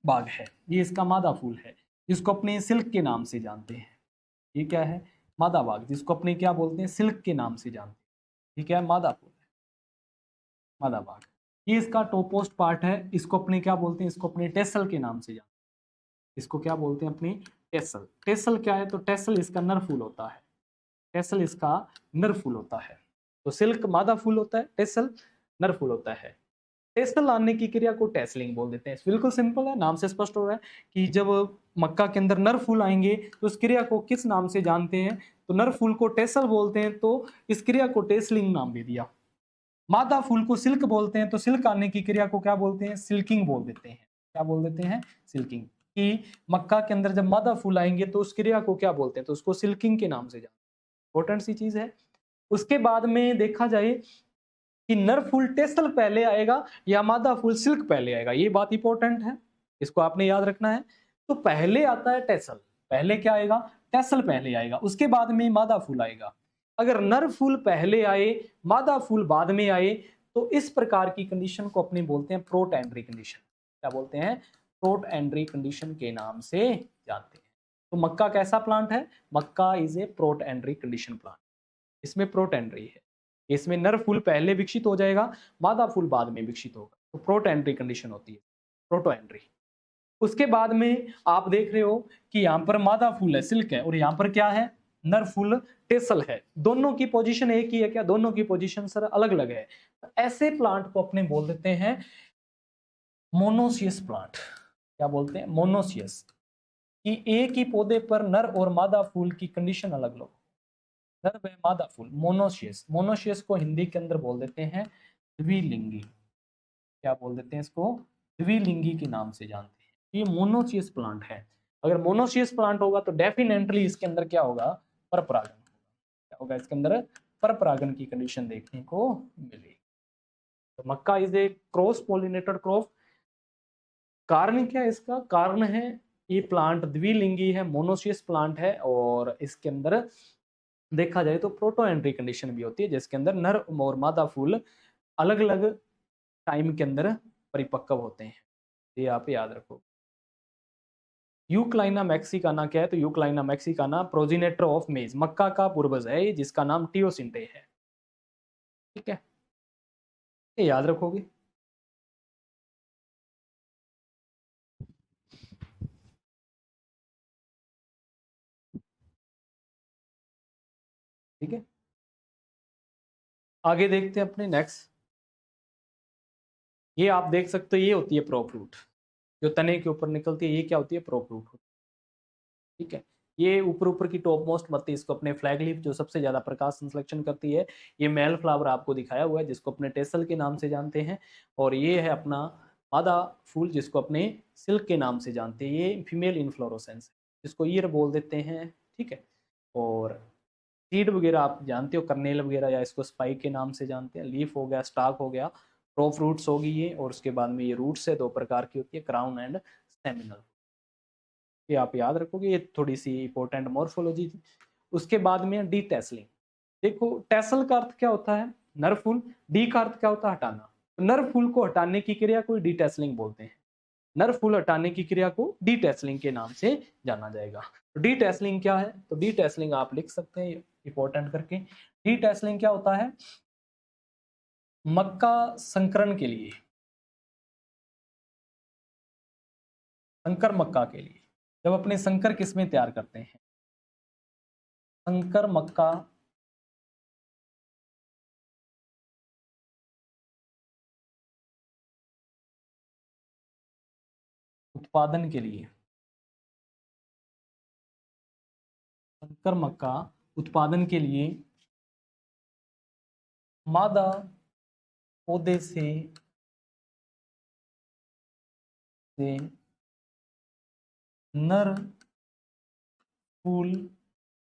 बाग है, ये इसका मादा फूल है, जिसको अपने सिल्क के नाम से जानते हैं। ये क्या है? मादा बाग, जिसको अपने क्या बोलते हैं? सिल्क के नाम से जानते हैं। ये क्या है? मादा फूल है, मादा बाग। ये इसका टोपोस्ट पार्ट है, इसको अपने क्या बोलते हैं? इसको अपने टेसल के नाम से जानते हैं। इसको क्या बोलते हैं? अपनी टेसल। टेसल क्या है? तो टेसल इसका नर फूल होता है, टेसल इसका नर फूल होता है। तो सिल्क मादा फूल होता है, टेसल नर फूल होता है। टेसल लाने की क्रिया को टेसलिंग बोल देते हैं। बिल्कुल सिंपल है, नाम से स्पष्ट हो रहा है कि जब मक्का के अंदर नर फूल आएंगे तो उस क्रिया को किस नाम से जानते हैं? तो नर फूल को टेसल बोलते हैं, तो इस क्रिया को टेसलिंग नाम दे दिया। मादा फूल को सिल्क बोलते हैं, तो सिल्क आने की क्रिया को क्या बोलते हैं? सिल्किंग बोल देते हैं। क्या बोल देते हैं? सिल्किंग। कि मक्का के अंदर जब मादा फूल आएंगे तो उस क्रिया को क्या बोलते हैं? तो उसको सिल्किंग के नाम से जानते हैं। इंपॉर्टेंट सी चीज है। उसके बाद में देखा जाए कि नर फूल टेसल पहले आएगा या मादा फूल सिल्क पहले आएगा, ये बात इंपॉर्टेंट है, इसको आपने याद रखना है। तो पहले आता है टेसल, पहले क्या आएगा? टेसल पहले आएगा, उसके बाद में मादा फूल आएगा। अगर नर फूल पहले आए, मादा फूल बाद में आए, तो इस प्रकार की कंडीशन को अपने बोलते हैं प्रोटैंड्री कंडीशन। क्या बोलते हैं? प्रोटैंड्री कंडीशन के नाम से जानते हैं। तो मक्का कैसा प्लांट है? मक्का इज ए प्रोटैंड्री कंडीशन प्लांट। इसमें प्रोटैंड्री है, इसमें नर फूल पहले विकसित हो जाएगा, मादा फूल बाद में विकसित होगा, तो प्रोटैंड्री कंडीशन होती है, प्रोटोएंड्री। उसके बाद में आप देख रहे हो कि यहाँ पर मादा फूल है, सिल्क है, और यहाँ पर क्या है? नर फूल टेसल है। दोनों की पोजीशन एक ही है क्या? दोनों की पोजीशन सर अलग अलग है। तो ऐसे प्लांट को अपने बोल देते हैं मोनोसियस प्लांट। क्या बोलते हैं? मोनोसियस। कि एक ही पौधे पर नर और मादा फूल की कंडीशन अलग अलग, नर व मादा फूल, मोनोसियस। मोनोसियस को हिंदी के अंदर बोल देते हैं द्विलिंगी। क्या बोल देते हैं इसको? द्विलिंगी के नाम से जानते हैं। ये मोनोसियस प्लांट है। अगर मोनोसियस प्लांट होगा तो डेफिनेटली इसके अंदर क्या होगा? परपरागन होगा। क्या होगा इसके अंदर? परपरागन की कंडीशन देखने को मिलेगी। तो मक्का is a cross pollinated crop. कारण क्या है इसका? कारण है ये प्लांट द्विलिंगी है, मोनोसियस प्लांट है, और इसके अंदर देखा जाए तो प्रोटो एंट्री कंडीशन भी होती है, जिसके अंदर नर और मादा फूल अलग अलग टाइम के अंदर परिपक्व होते हैं। ये आप याद रखो। यूक्लाइना मैक्सिकाना क्या है? तो यूक्लाइना मैक्सिकाना प्रोजिनेटर ऑफ मेज, मक्का का पूर्वज है, जिसका नाम टियोसिंटे है। ठीक है, ये याद रखोगे। ठीक है, आगे देखते हैं अपने नेक्स्ट। ये आप देख सकते हो, ये होती है प्रोफ्रूट, जो तने के ऊपर निकलती है, ये क्या होती है? प्रोफ्रूट। ठीक है, ये ऊपर ऊपर की टॉप मोस्ट पत्ती, इसको अपने फ्लैग लीफ जो सबसे ज्यादा प्रकाश संश्लेषण करती है, ये मेल फ्लावर आपको दिखाया हुआ है, जिसको अपने टेसल के नाम से जानते हैं। और ये है अपना मादा फूल, जिसको अपने सिल्क के नाम से जानते हैं। ये फीमेल इन्फ्लोरोसेंस, जिसको ईयर बोल देते हैं। ठीक है, और सीड वगैरह आप जानते हो, कर्नेल वगैरह, या इसको स्पाइक के नाम से जानते हैं। लीफ हो गया, स्टाक हो गया, प्रो फ्रूट्स होगी ये, और उसके बाद में ये रूट्स है, दो प्रकार की होती है, क्राउन एंड स्टेमिनल। ये आप याद रखोगे, ये थोड़ी सी इंपॉर्टेंट मॉर्फोलॉजी थी। उसके बाद में डी टेसलिंग। देखो, टेसल का अर्थ क्या होता है? नर फूल। डी का अर्थ क्या होता है? हटाना। तो नर फूल को हटाने की क्रिया को डी टेसलिंग बोलते हैं। नर फूल हटाने की क्रिया को डी टेसलिंग के नाम से जाना जाएगा। डी टेसलिंग क्या है? तो डी टेसलिंग आप लिख सकते हैं इंपॉर्टेंट करके। डी टेसलिंग क्या होता है? मक्का संकरण के लिए, संकर मक्का के लिए, जब अपने संकर किस्में तैयार करते हैं, संकर मक्का उत्पादन के लिए, संकर मक्का उत्पादन के लिए मादा पौधे से नर फूल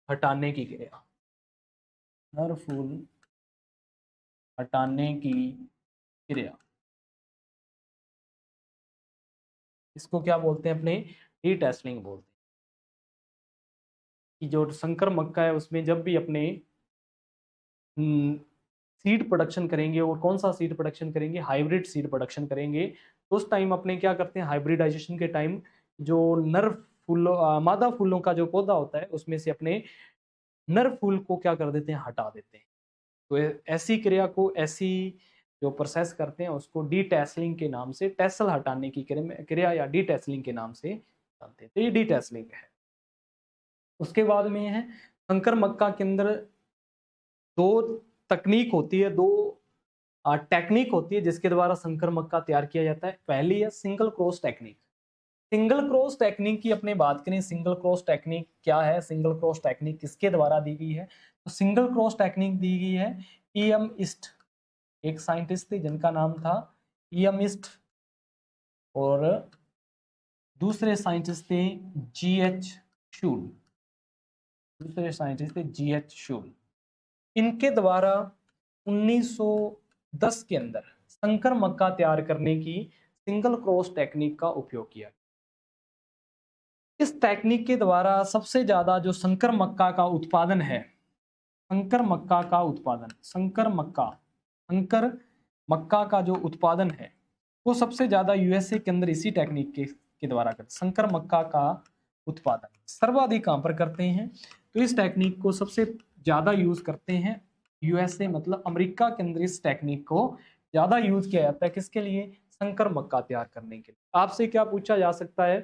हटाने की क्रिया, नर फूल हटाने की क्रिया, इसको क्या बोलते हैं? अपने डी टेस्लिंग बोलते हैं। कि जो संकर मक्का है, उसमें जब भी अपने सीड प्रोडक्शन करेंगे, और कौन सा सीड प्रोडक्शन करेंगे? हाइब्रिड सीड प्रोडक्शन करेंगे। तो उस टाइम अपने क्या करते हैं? हाइब्रिडाइजेशन के टाइम जो नर फूलों, मादा फूलों का जो पौधा होता है, उसमें से अपने नर फूल को क्या कर देते हैं? हटा देते हैं। तो ऐसी क्रिया को, ऐसी जो प्रोसेस करते हैं, उसको डी टेसलिंग के नाम से, टेसल हटाने की क्रिया या डी टेसलिंग के नाम से जानते हैं। तो ये डी टेसलिंग है। उसके बाद में है संकर मक्का के अंदर दो तकनीक होती है, दो टेक्निक होती है, जिसके द्वारा संकर मक्का तैयार किया जाता है। पहली है single cross technique. Single cross technique की अपने बात करें, सिंगल क्रॉस टेक्निक क्या है? सिंगल क्रॉस टेक्निक किसके द्वारा दी गई है? तो सिंगल क्रॉस टेक्निक दी गई है ईएम ईस्ट, एक साइंटिस्ट थे जिनका नाम था ईएम ईस्ट, और दूसरे साइंटिस्ट थे जीएच शूल, दूसरे साइंटिस्ट थे जीएच शूल। इनके द्वारा 1910 के अंदर संकर मक्का तैयार करने की सिंगल क्रॉस टेक्निक का उपयोग किया। इस टेक्निक के द्वारा सबसे ज्यादा जो संकर मक्का का उत्पादन है, संकर मक्का का उत्पादन, संकर मक्का का जो उत्पादन है, वो सबसे ज्यादा यूएसए के अंदर इसी टेक्निक के द्वारा करते। संकर मक्का का उत्पादन सर्वाधिक कहां पर करते हैं? तो इस टेक्निक को सबसे ज्यादा यूज करते हैं यूएसए, मतलब अमेरिका के अंदर इस टेक्निक को ज्यादा यूज किया जाता है। किसके लिए? संकर मक्का तैयार करने के लिए। आपसे क्या पूछा जा सकता है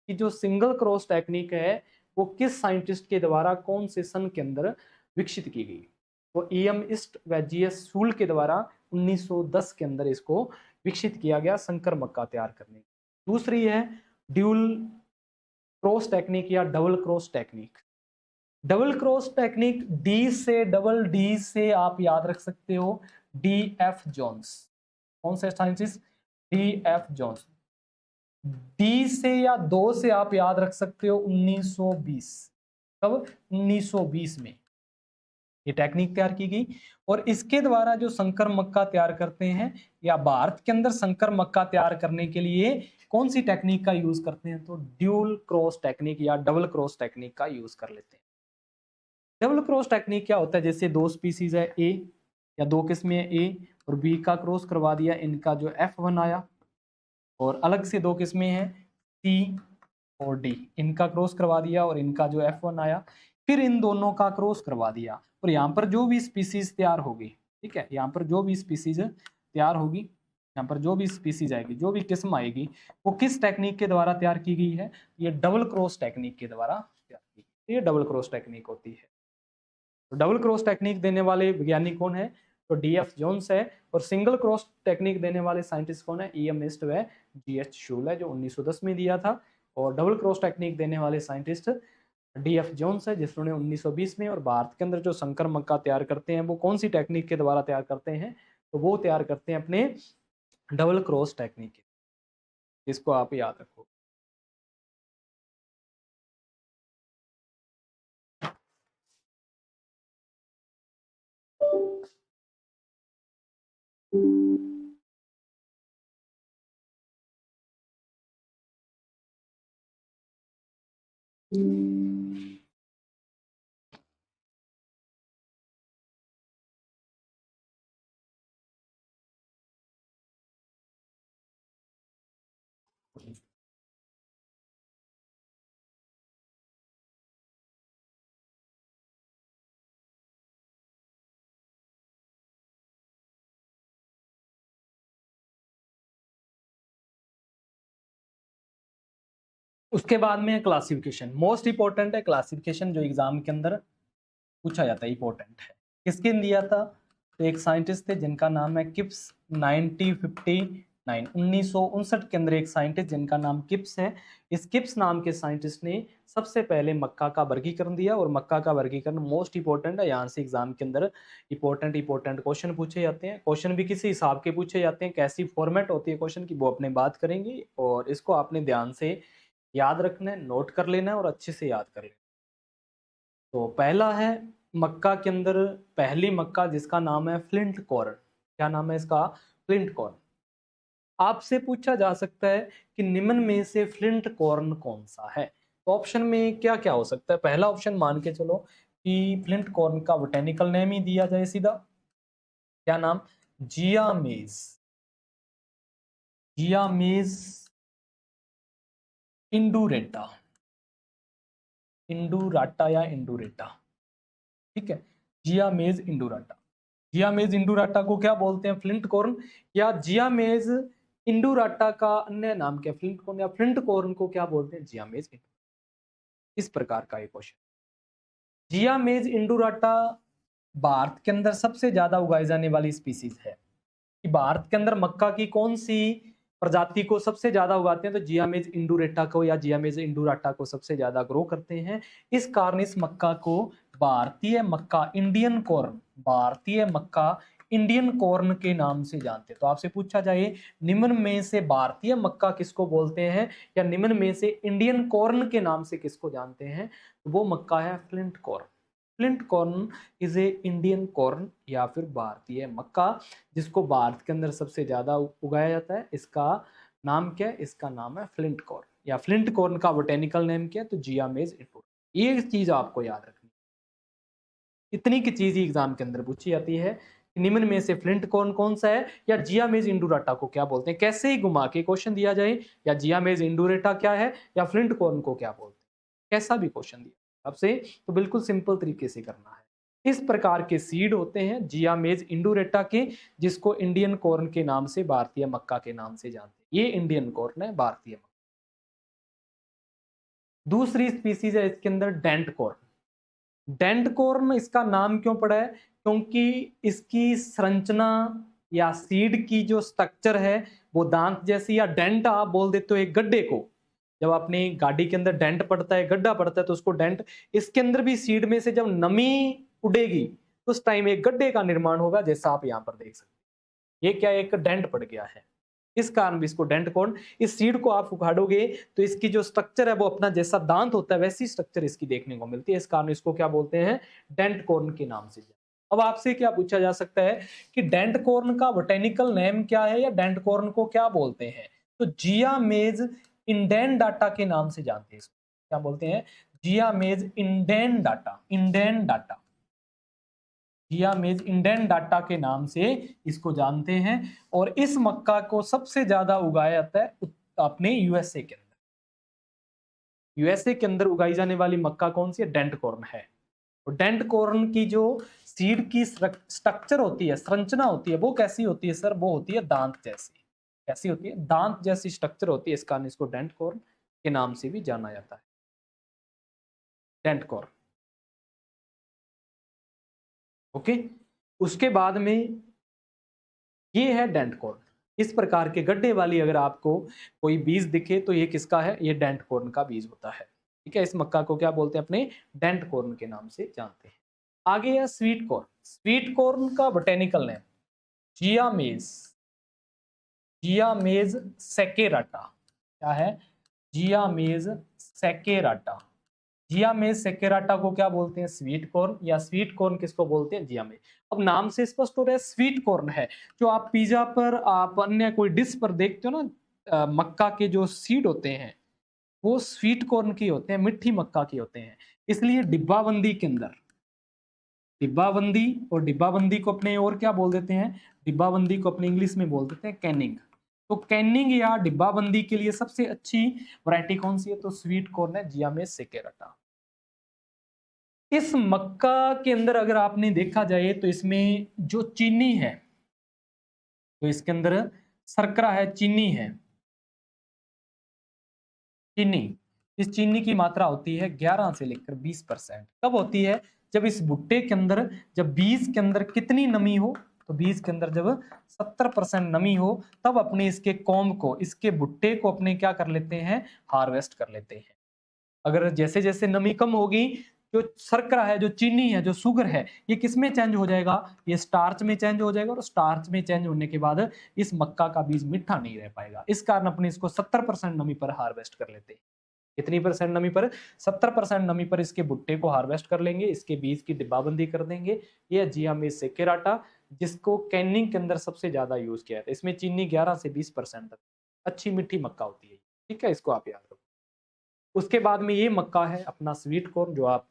कि जो सिंगल क्रॉस टेक्निक है, वो किस साइंटिस्ट के द्वारा, कौन से सन के अंदर विकसित की गई? तो ईएम ईस्ट व जीएस शूल के द्वारा 1910 के अंदर इसको विकसित किया गया, संकर मक्का तैयार करने। दूसरी है ड्यूल क्रॉस टेक्निक या double cross technique. Double cross technique, D से, डबल डी से आप याद रख सकते हो डी एफ जोन्स। कौन से scientist? D F Jones. D से या दो से आप याद रख सकते हो 1920। कब? 1920 में ये टेक्निक तैयार की गई। और इसके द्वारा जो संकर मक्का तैयार करते हैं, या भारत के अंदर संकर मक्का तैयार करने के लिए कौन सी टेक्निक का यूज करते हैं? तो ड्यूल क्रॉस टेक्निक या डबल क्रॉस टेक्निक का यूज कर लेते हैं। डबल क्रॉस टेक्निक क्या होता है, जैसे दो स्पीसीज है ए या दो किस्में ए और बी का क्रॉस करवा दिया, इनका जो F1 आया, और अलग से दो किस्में हैं सी और डी, इनका क्रॉस करवा दिया और इनका जो F1 आया, फिर इन दोनों का क्रॉस करवा दिया, और यहाँ पर जो भी स्पीसीज तैयार होगी, ठीक है, यहाँ पर जो भी स्पीसीज तैयार होगी, यहाँ पर जो भी स्पीसीज आएगी, जो भी किस्म आएगी, वो किस टेक्निक के द्वारा तैयार की गई है, ये डबल क्रॉस टेक्निक के द्वारा तैयार की गई, ये डबल क्रॉस टेक्निक होती है। तो डबल क्रॉस टेक्निक देने वाले वैज्ञानिक कौन है, तो DF जोन्स है, और सिंगल क्रॉस टेक्निक देने वाले साइंटिस्ट कौन है, EM इस्ट व GH शूल है, जो 1910 में दिया था। और डबल क्रॉस टेक्निक देने वाले साइंटिस्ट DF जोन्स है, जिसने 1920 में, और भारत के अंदर जो संकर मक्का तैयार करते हैं वो कौन सी टेक्निक के द्वारा तैयार करते हैं, तो वो तैयार करते हैं अपने डबल क्रॉस टेक्निक, इसको आप याद रखो। उसके बाद में क्लासिफिकेशन, मोस्ट इंपॉर्टेंट है क्लासिफिकेशन, जो एग्जाम के अंदर पूछा जाता है, इंपॉर्टेंट है। किसके दिया था, तो एक साइंटिस्ट थे जिनका नाम है किप्स, 1959 के अंदर एक साइंटिस्ट जिनका नाम किप्स है, इस किप्स नाम के साइंटिस्ट ने सबसे पहले मक्का का वर्गीकरण दिया, और मक्का का वर्गीकरण मोस्ट इंपॉर्टेंट है, यहाँ से एग्जाम के अंदर इंपॉर्टेंट क्वेश्चन पूछे जाते हैं, क्वेश्चन भी किसी हिसाब के पूछे जाते हैं, कैसी फॉर्मेट होती है क्वेश्चन की वो अपने बात करेंगे, और इसको आपने ध्यान से याद रखना है, नोट कर लेना है और अच्छे से याद कर लेना। तो पहला है मक्का के अंदर पहली मक्का जिसका नाम है फ्लिंट कॉर्न, क्या नाम है इसका, फ्लिंट कॉर्न। आपसे पूछा जा सकता है कि निम्न में से फ्लिंट कॉर्न कौन सा है, तो ऑप्शन में क्या क्या हो सकता है, पहला ऑप्शन मान के चलो कि फ्लिंट कॉर्न का बोटेनिकल नेम ही दिया जाए सीधा, क्या नाम, जियामेज, जियामेज इंडूरेटा, इंडूराटा या इंडूरेटा, ठीक है, जियामेज इंडूराटा। जियामेज इंडूराटा को क्या बोलते हैं, फ्लिंट कॉर्न, या जियामेज इंडूराटा का अन्य नाम क्या, फ्लिंट कॉर्न, या फ्लिंट कॉर्न को क्या बोलते हैं, जियामेज इंडूराटा। इस प्रकार का एक क्वेश्चन। जियामेज इंडूराटा भारत के अंदर सबसे ज्यादा उगाई जाने वाली स्पीसीज है, कि भारत के अंदर मक्का की कौन सी प्रजाति को सबसे ज्यादा उगाते हैं, तो जियामेज इंडूरेटा को या जियामेज इंडूराटा को सबसे ज्यादा ग्रो करते हैं। इस कारण इस मक्का को भारतीय मक्का, इंडियन कॉर्न, भारतीय मक्का इंडियन कॉर्न के नाम से जानते हैं। तो आपसे पूछा जाए निम्न में से भारतीय मक्का किसको बोलते हैं, या निम्न में से इंडियन कॉर्न के नाम से किसको जानते हैं, तो वो मक्का है flint corn. Flint corn is a Indian corn, या फिर भारतीय मक्का, जिसको भारत के अंदर सबसे ज्यादा उगाया जाता है। इसका नाम क्या है, इसका नाम है फ्लिंट कॉर्न, या फ्लिंट कॉर्न का बोटेनिकल नेम क्या है, तो जियामेज इंडूरा। ये चीज आपको याद रखनी, इतनी की चीज ही एग्जाम के अंदर पूछी जाती है, निम्न में से फ्लिंट कॉर्न कौन सा है, या जियामेज इंडूराटा को क्या बोलते हैं, कैसे ही घुमा के क्वेश्चन दिया जाए, या जियामेज इंडूरेटा क्या है, या फ्लिंट कॉर्न को क्या बोलते हैं, कैसा भी क्वेश्चन दिया आपसे, तो बिल्कुल सिंपल तरीके से करना है। इस प्रकार के सीड होते हैं जियामेज इंडूरेटा के, जिसको इंडियन कॉर्न के नाम से, भारतीय मक्का के नाम से जानते हैं। ये इंडियन कॉर्न है, भारतीय मक्का। दूसरी स्पीसीज है इसके अंदर डेंट कॉर्न। डेंट कॉर्न इसका नाम क्यों पड़ा है, क्योंकि इसकी संरचना या सीड की जो स्ट्रक्चर है वो दांत जैसी, या डेंट आप बोल देते हो एक गड्ढे को, जब अपनी गाड़ी के अंदर डेंट पड़ता है, गड्ढा पड़ता है, तो उसको डेंट, इसके अंदर भी सीड में से जब नमी उड़ेगी तो उस टाइम एक गड्ढे का निर्माण होगा, जैसा आप यहाँ पर देख सकते हैं। ये क्या, एक डेंट पड़ गया है, इस कारण भी इसको डेंट कॉर्न। इस सीड को आप उखाड़ोगे तो इसकी जो स्ट्रक्चर है वो अपना जैसा दांत होता है वैसी स्ट्रक्चर इसकी देखने को मिलती है, इस कारण इसको क्या बोलते हैं, डेंट कॉर्न के नाम से। अब आपसे क्या पूछा जा सकता है कि डेंट कॉर्न का बोटेनिकल नेम क्या है, या डेंट कॉर्न को क्या बोलते हैं, तो जियामेज इंडेंडाटा के नाम से जानते हैं इसको, क्या बोलते हैं, जियामेज इंडेंटाटा, इंडेंटाटा, जियामेज इंडेंटाटा के नाम से इसको जानते हैं। और इस मक्का को सबसे ज्यादा उगाया जाता है अपने यूएसए के अंदर। यूएसए के अंदर उगाई जाने वाली मक्का कौन सी है? डेंट कॉर्न है। और डेंट कॉर्न की जो सीड की स्ट्रक्चर होती है, संरचना होती है, वो कैसी होती है सर? वो होती है दांत जैसी। कैसी होती है? दांत जैसी स्ट्रक्चर होती है, इस कारण इसको डेंट कॉर्न के नाम से भी जाना जाता है, डेंट कॉर्न। ओके, उसके बाद में ये है डेंट कॉर्न। इस प्रकार के गड्ढे वाली अगर आपको कोई बीज दिखे तो ये किसका है? ये डेंट कॉर्न का बीज होता है। ठीक है, इस मक्का को क्या बोलते हैं? अपने डेंट कॉर्न के नाम से जानते हैं। आगे है स्वीट कॉर्न। स्वीट कॉर्न का बोटेनिकल नेम जियामेज, जियामेज सेकेराटा। क्या है? जियामेज सेकेराटा। जियामेज सेकेराटा को क्या बोलते हैं? स्वीट कॉर्न, या स्वीट कॉर्न किसको बोलते हैं? जियामेज। अब नाम से स्पष्ट हो रहा है स्वीट कॉर्न है। जो आप पिज्जा पर, आप अन्य कोई डिश पर देखते हो ना, मक्का के जो सीड होते हैं वो स्वीट कॉर्न की होते हैं, मिट्टी मक्का की होते हैं। इसलिए डिब्बाबंदी के अंदर, डिब्बाबंदी, और डिब्बाबंदी को अपने और क्या बोल देते हैं? डिब्बाबंदी को अपने इंग्लिश में बोल देते हैं कैनिंग। तो कैनिंग या डिब्बाबंदी के लिए सबसे अच्छी वैरायटी कौन सी है? तो स्वीट कॉर्न है, जियामेज सेकेराटा। इस मक्का के अंदर अगर आपने देखा जाए तो इसमें जो चीनी है, तो इसके अंदर शर्करा है, चीनी है, चीनी, इस चीनी की मात्रा होती है 11 से लेकर 20%। कब होती है? जब इस भुट्टे के अंदर, जब बीज के अंदर कितनी नमी हो? तो बीज के अंदर जब 70% नमी हो, तब अपने इसके कॉम्ब को, इसके भुट्टे को अपने क्या कर लेते हैं? हार्वेस्ट कर लेते हैं। अगर जैसे जैसे नमी कम होगी, जो शर्करा है, जो चीनी है, जो शुगर है, ये किस में चेंज हो जाएगा? ये स्टार्च में चेंज हो जाएगा। और स्टार्च में चेंज होने के बाद इस मक्का का बीज मीठा नहीं रह पाएगा। इस कारण अपने इसको 70% नमी पर हार्वेस्ट कर लेते हैं। कितनी परसेंट नमी पर? 70% नमी पर इसके भुट्टे को हार्वेस्ट कर लेंगे, इसके बीज की डिब्बाबंदी कर देंगे। ये जियामेज सेकेराटा, जिसको कैनिंग के अंदर सबसे ज्यादा यूज किया जाता है। इसमें चीनी 11 से 20% तक, अच्छी मीठी मक्का होती है। ठीक है, इसको आप याद रखो। उसके बाद में ये मक्का है अपना स्वीट कॉर्न, जो आप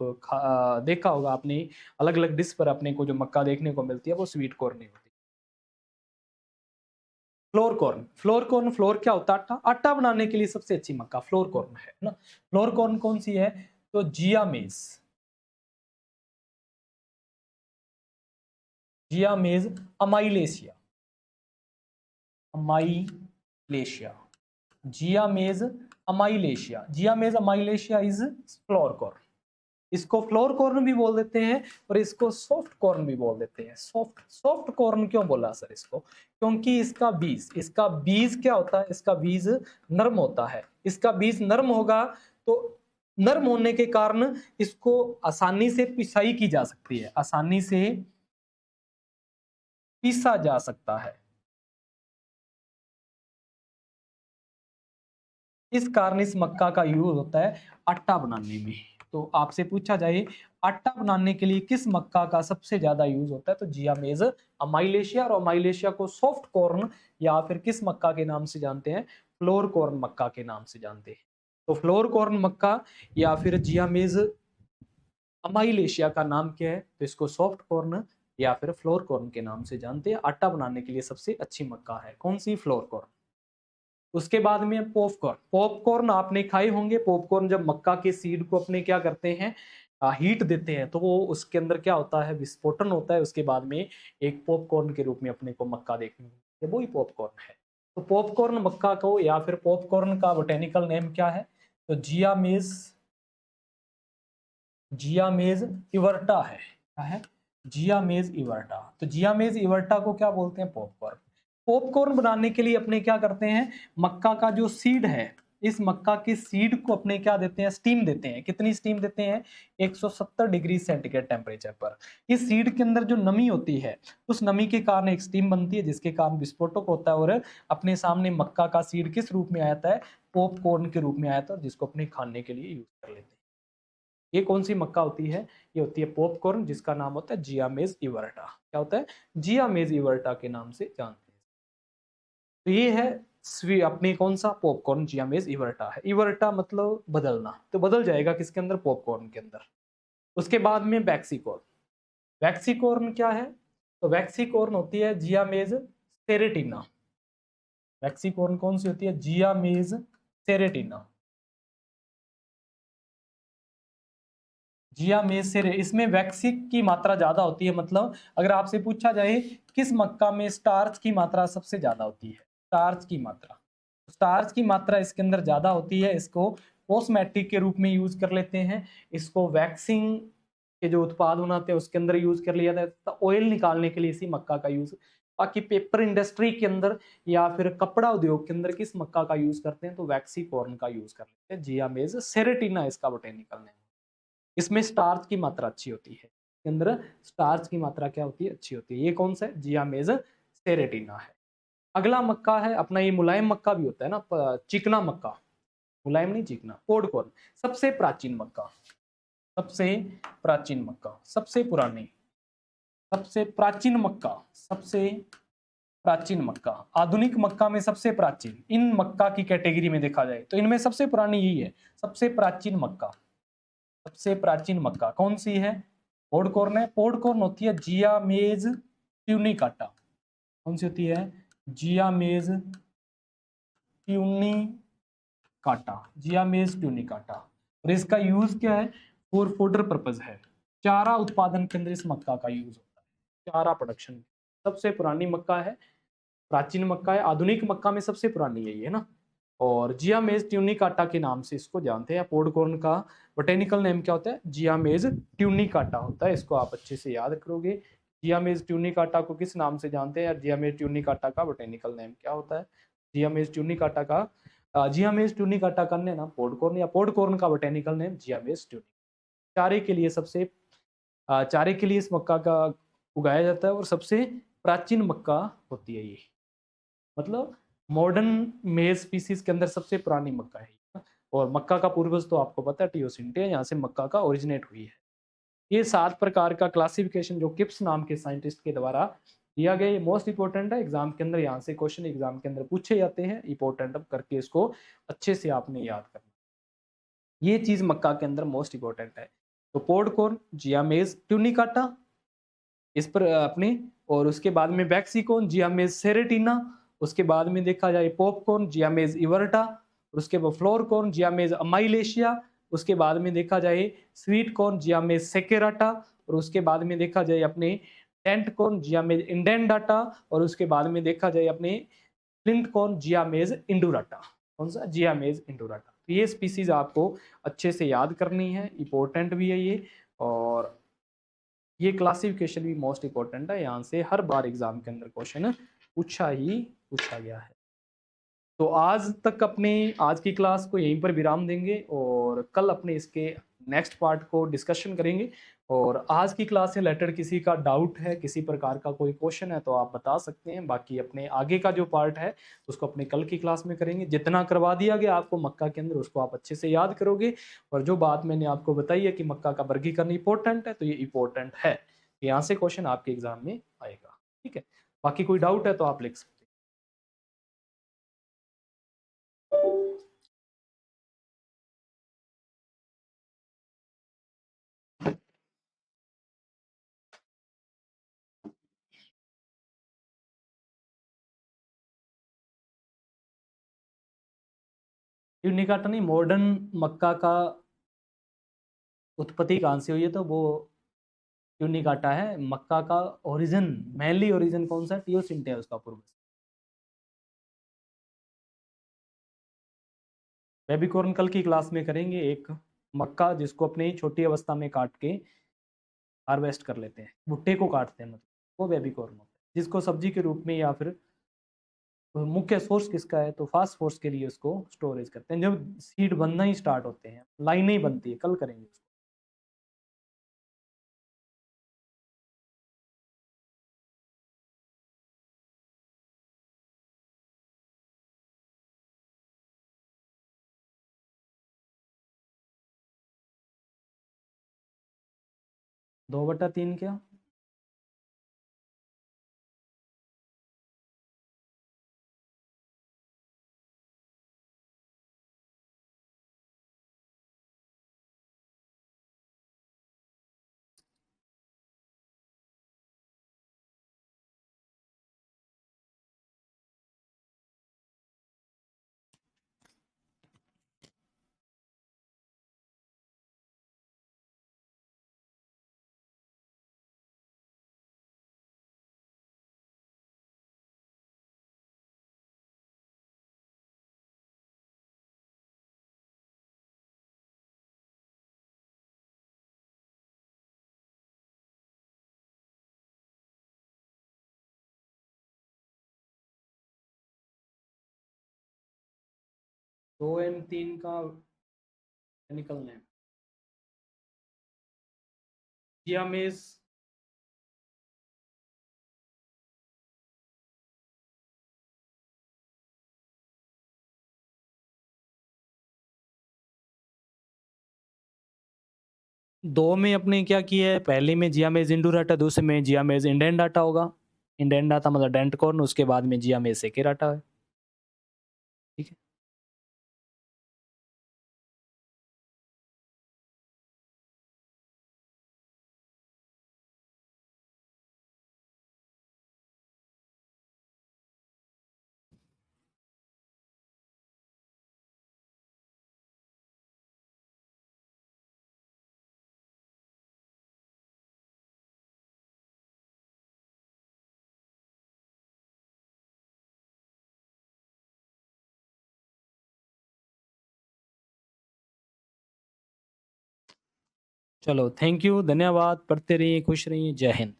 देखा होगा आपने, अलग अलग डिश पर अपने को जो मक्का देखने को मिलती है वो स्वीट कॉर्न नहीं होती। Floor corn, floor corn, floor क्या होता है? आटा। आटा बनाने के लिए सबसे अच्छी मक्का फ्लोर कॉर्न है ना। फ्लोर कॉर्न कौन सी है? तो जियामेज, जियामेज अमाइलेशिया, अमाइलेशिया, जियामेज अमाइलेशिया, जियामेज अमाइलेशिया इज फ्लोर कॉर्न। इसको फ्लोर कॉर्न भी बोल देते हैं और इसको सॉफ्ट कॉर्न भी बोल देते हैं। सॉफ्ट, सॉफ्ट कॉर्न क्यों बोला सर इसको? क्योंकि इसका बीज, इसका बीज क्या होता है? इसका बीज नर्म होता है। इसका बीज नर्म होगा तो नर्म होने के कारण इसको आसानी से पिसाई की जा सकती है, आसानी से पीसा जा सकता है। इस कारण इस मक्का का यूज होता है आटा बनाने में। तो आपसे पूछा जाए आटा बनाने के लिए किस मक्का का सबसे ज्यादा यूज होता है? तो जियामेज अमाइलेशिया। और अमाइलेशिया को सॉफ्ट कॉर्न या फिर किस मक्का के नाम से जानते हैं? फ्लोर कॉर्न मक्का के नाम से जानते हैं। तो फ्लोर कॉर्न मक्का या फिर जियामेज अमाइलेशिया का नाम क्या है? तो इसको सॉफ्ट कॉर्न या फिर फ्लोर कॉर्न के नाम से जानते हैं। आटा बनाने के लिए सबसे अच्छी मक्का है कौन सी? Floor corn. उसके बाद में पॉपकॉर्न। पॉपकॉर्न आपने खाए होंगे। पॉपकॉर्न जब मक्का के सीड को अपने क्या करते हैं? हीट देते हैं, तो वो उसके अंदर क्या होता है? विस्फोटन होता है। उसके बाद में एक पॉपकॉर्न के रूप में अपने को मक्का देखने को मिलता है, वो ही पॉपकॉर्न है। तो पॉपकॉर्न मक्का को या फिर पॉपकॉर्न का बोटेनिकल नेम क्या है? तो जियामेज, जियामेज इवर्टा है। क्या है? जियामेज इवर्टा। तो जियामेज इवर्टा को क्या बोलते हैं? पॉपकॉर्न। पॉपकॉर्न बनाने के लिए अपने क्या करते हैं? मक्का का जो सीड है, इस मक्का के सीड को अपने क्या देते हैं? स्टीम देते हैं। कितनी स्टीम देते हैं? 170 डिग्री सेंटीग्रेड टेम्परेचर पर। इस सीड के अंदर जो नमी होती है, उस नमी के कारण एक स्टीम बनती है, जिसके कारण विस्फोटक होता है और अपने सामने मक्का का सीड किस रूप में आ जाता है? पॉपकॉर्न के रूप में आया था, जिसको अपने खाने के लिए यूज कर लेते हैं। ये कौन सी मक्का होती है? ये होती है पॉपकॉर्न, जिसका नाम होता है जियामेज इवर्टा। क्या होता है? जियामेज इवर्टा के नाम से जानते हैं। तो ये है अपने कौन सा पॉपकॉर्न जियामेज इवर्टा है। इवर्टा मतलब बदलना, तो बदल जाएगा किसके अंदर, पॉपकॉर्न के अंदर। उसके बाद में वैक्सीकॉर्न। वैक्सीकॉर्न क्या है, तो वैक्सीकॉर्न होती है जियामेज सेरेटिना। वैक्सीकॉर्न कौन सी होती है, जियामेज सेरेटिना। जियामेज सेरे, इसमें वैक्सिक की मात्रा ज्यादा होती है। मतलब अगर आपसे पूछा जाए किस मक्का में स्टार्च की मात्रा सबसे ज्यादा होती है, स्टार्च की मात्रा, स्टार्च की मात्रा इसके अंदर ज्यादा होती है। इसको कॉस्मेटिक के रूप में यूज कर लेते हैं, इसको वैक्सिंग के जो उत्पाद बनाते हैं उसके अंदर यूज कर लिया जाता है, ऑयल निकालने के लिए इसी मक्का का यूज। बाकी पेपर इंडस्ट्री के अंदर या फिर कपड़ा उद्योग के अंदर किस मक्का का यूज करते हैं, तो वैक्सीकॉर्न का यूज कर लेते हैं, जियामेज सेरेटिना इसका बोटेनिकल नेम। इसमें स्टार्च की मात्रा अच्छी होती है, इसके अंदर स्टार्च की मात्रा क्या होती है, अच्छी होती है। ये कौन सा है, जियामेज सेरेटिना है। अगला मक्का है अपना, ये मुलायम मक्का भी होता है ना, चिकना मक्का, मुलायम नहीं चिकना, पोडकॉर्न। सबसे प्राचीन मक्का, सबसे प्राचीन मक्का, सबसे पुरानी, सबसे प्राचीन मक्का, सबसे प्राचीन मक्का, आधुनिक मक्का में सबसे प्राचीन, इन मक्का की कैटेगरी में देखा जाए तो इनमें सबसे पुरानी यही है, सबसे प्राचीन मक्का। सबसे प्राचीन मक्का कौन सी है, पोडकॉर्न है। पोडकॉर्न होती है जियामेज ट्यूनिकाटा। कौन सी होती है, जियामेज ट्यूनिकाटा, जियामेज ट्यूनिकाटा। और इसका यूज क्या है, फॉर फूडर पर्पज है, चारा उत्पादन के अंदर इस मक्का का यूज होता है, चारा प्रोडक्शन। सबसे पुरानी मक्का है, प्राचीन मक्का है, आधुनिक मक्का में सबसे पुरानी है ये ना। और जियामेज ट्यूनिकाटा के नाम से इसको जानते हैं। पोडकॉर्न का बोटेनिकल नेम क्या होता है, जियामेज ट्यूनिकाटा होता है। इसको आप अच्छे से याद करोगे, जियामेज ट्यूनिकाटा को किस नाम से जानते हैं, जियामेज ट्यूनिकाटा का बोटेनिकल नेम क्या होता है। जियामेज ट्यूनिकाटा का जियामेज ट्यूनिकाटा का ना पोडकॉर्न, या पोडकॉर्न का बोटेनिकल नेम जियामेज ट्यूनिकाटा। चारे के लिए सबसे चारे के लिए इस मक्का का उगाया जाता है और सबसे प्राचीन मक्का होती है ये। मतलब मॉडर्न मेज स्पीसीज के अंदर सबसे पुरानी मक्का है। और मक्का का पूर्वज तो आपको पता है टियोसिंटे, यहाँ से मक्का का ओरिजिनेट हुई है। ये 7 प्रकार का क्लासिफिकेशन जो किप्स नाम के साइंटिस्ट के द्वारा दिया गया, ये मोस्ट इंपॉर्टेंट है एग्जाम के अंदर, यहाँ से क्वेश्चन एग्जाम के अंदर पूछे जाते हैं, इंपॉर्टेंट अब करके इसको अच्छे से आपने याद करना। ये चीज मक्का के अंदर मोस्ट इंपॉर्टेंट है। तो पोडकॉर्न, जियामेज ट्यूनिकाटा इस पर अपने, और उसके बाद में वैक्सीकॉर्न, जियामेज सेरेटिना। उसके बाद में देखा जाए पॉपकॉर्न, जियामेज इवर्टा। उसके बाद फ्लोरकॉर्न, जियामेज अमाइलेशिया। उसके बाद में देखा जाए स्वीट कॉर्न, जियामेज सेकेराटा। और उसके बाद में देखा जाए अपने टेंट कॉर्न, जियामेज इंडेंडाटा। और उसके बाद में देखा जाए अपने फ्लिंट कॉर्न, जियामेज इंडुराटा। कौन सा, जियामेज इंडुराटा। तो ये स्पीसीज आपको अच्छे से याद करनी है, इंपॉर्टेंट भी है ये। और ये क्लासिफिकेशन भी मोस्ट इंपॉर्टेंट है, यहाँ से हर बार एग्जाम के अंदर क्वेश्चन पूछा गया है। तो आज तक अपने आज की क्लास को यहीं पर विराम देंगे और कल अपने इसके नेक्स्ट पार्ट को डिस्कशन करेंगे। और आज की क्लास से रिलेटेड किसी का डाउट है, किसी प्रकार का कोई क्वेश्चन है तो आप बता सकते हैं। बाकी अपने आगे का जो पार्ट है उसको अपने कल की क्लास में करेंगे। जितना करवा दिया गया आपको मक्का के अंदर उसको आप अच्छे से याद करोगे। और जो बात मैंने आपको बताई है कि मक्का का वर्गीकरण इंपॉर्टेंट है, तो ये इंपॉर्टेंट है, यहाँ से क्वेश्चन आपके एग्जाम में आएगा। ठीक है, बाकी कोई डाउट है तो आप लिख सकते हैं। यूनिकाटा नहीं, मॉडर्न मक्का का उत्पत्ति कहाँ से हुई है, तो वो यूनिकाटा है। मक्का का ओरिजिन, मेनली ओरिजिन कौन सा, टियोसिंटे है उसका पूर्वज। बेबीकॉर्न कल की क्लास में करेंगे। एक मक्का जिसको अपने छोटी अवस्था में काट के हार्वेस्ट कर लेते हैं, भुट्टे को काटते हैं, मतलब वो बेबीकॉर्न होता है। जिसको सब्जी के रूप में या फिर मुख्य सोर्स किसका है, तो फास्ट फोर्स के लिए उसको स्टोरेज करते हैं। जब सीड बनना ही स्टार्ट होते हैं, लाइनें ही बनती है, कल करेंगे उसको। दो बटा तीन क्या, 2N3 का केमिकल नेम जियामेज। दो में अपने क्या किया है, पहले में जियामेज इंडोराटा, दूसरे में जियामेज इंडेंडाटा होगा। इंडेंडाटा मतलब डेंट कॉर्न, उसके बाद में जियामेज सेकेराटा है। ठीक है। चलो थैंक यू, धन्यवाद, पढ़ते रहिए, खुश रहिए, जय हिंद।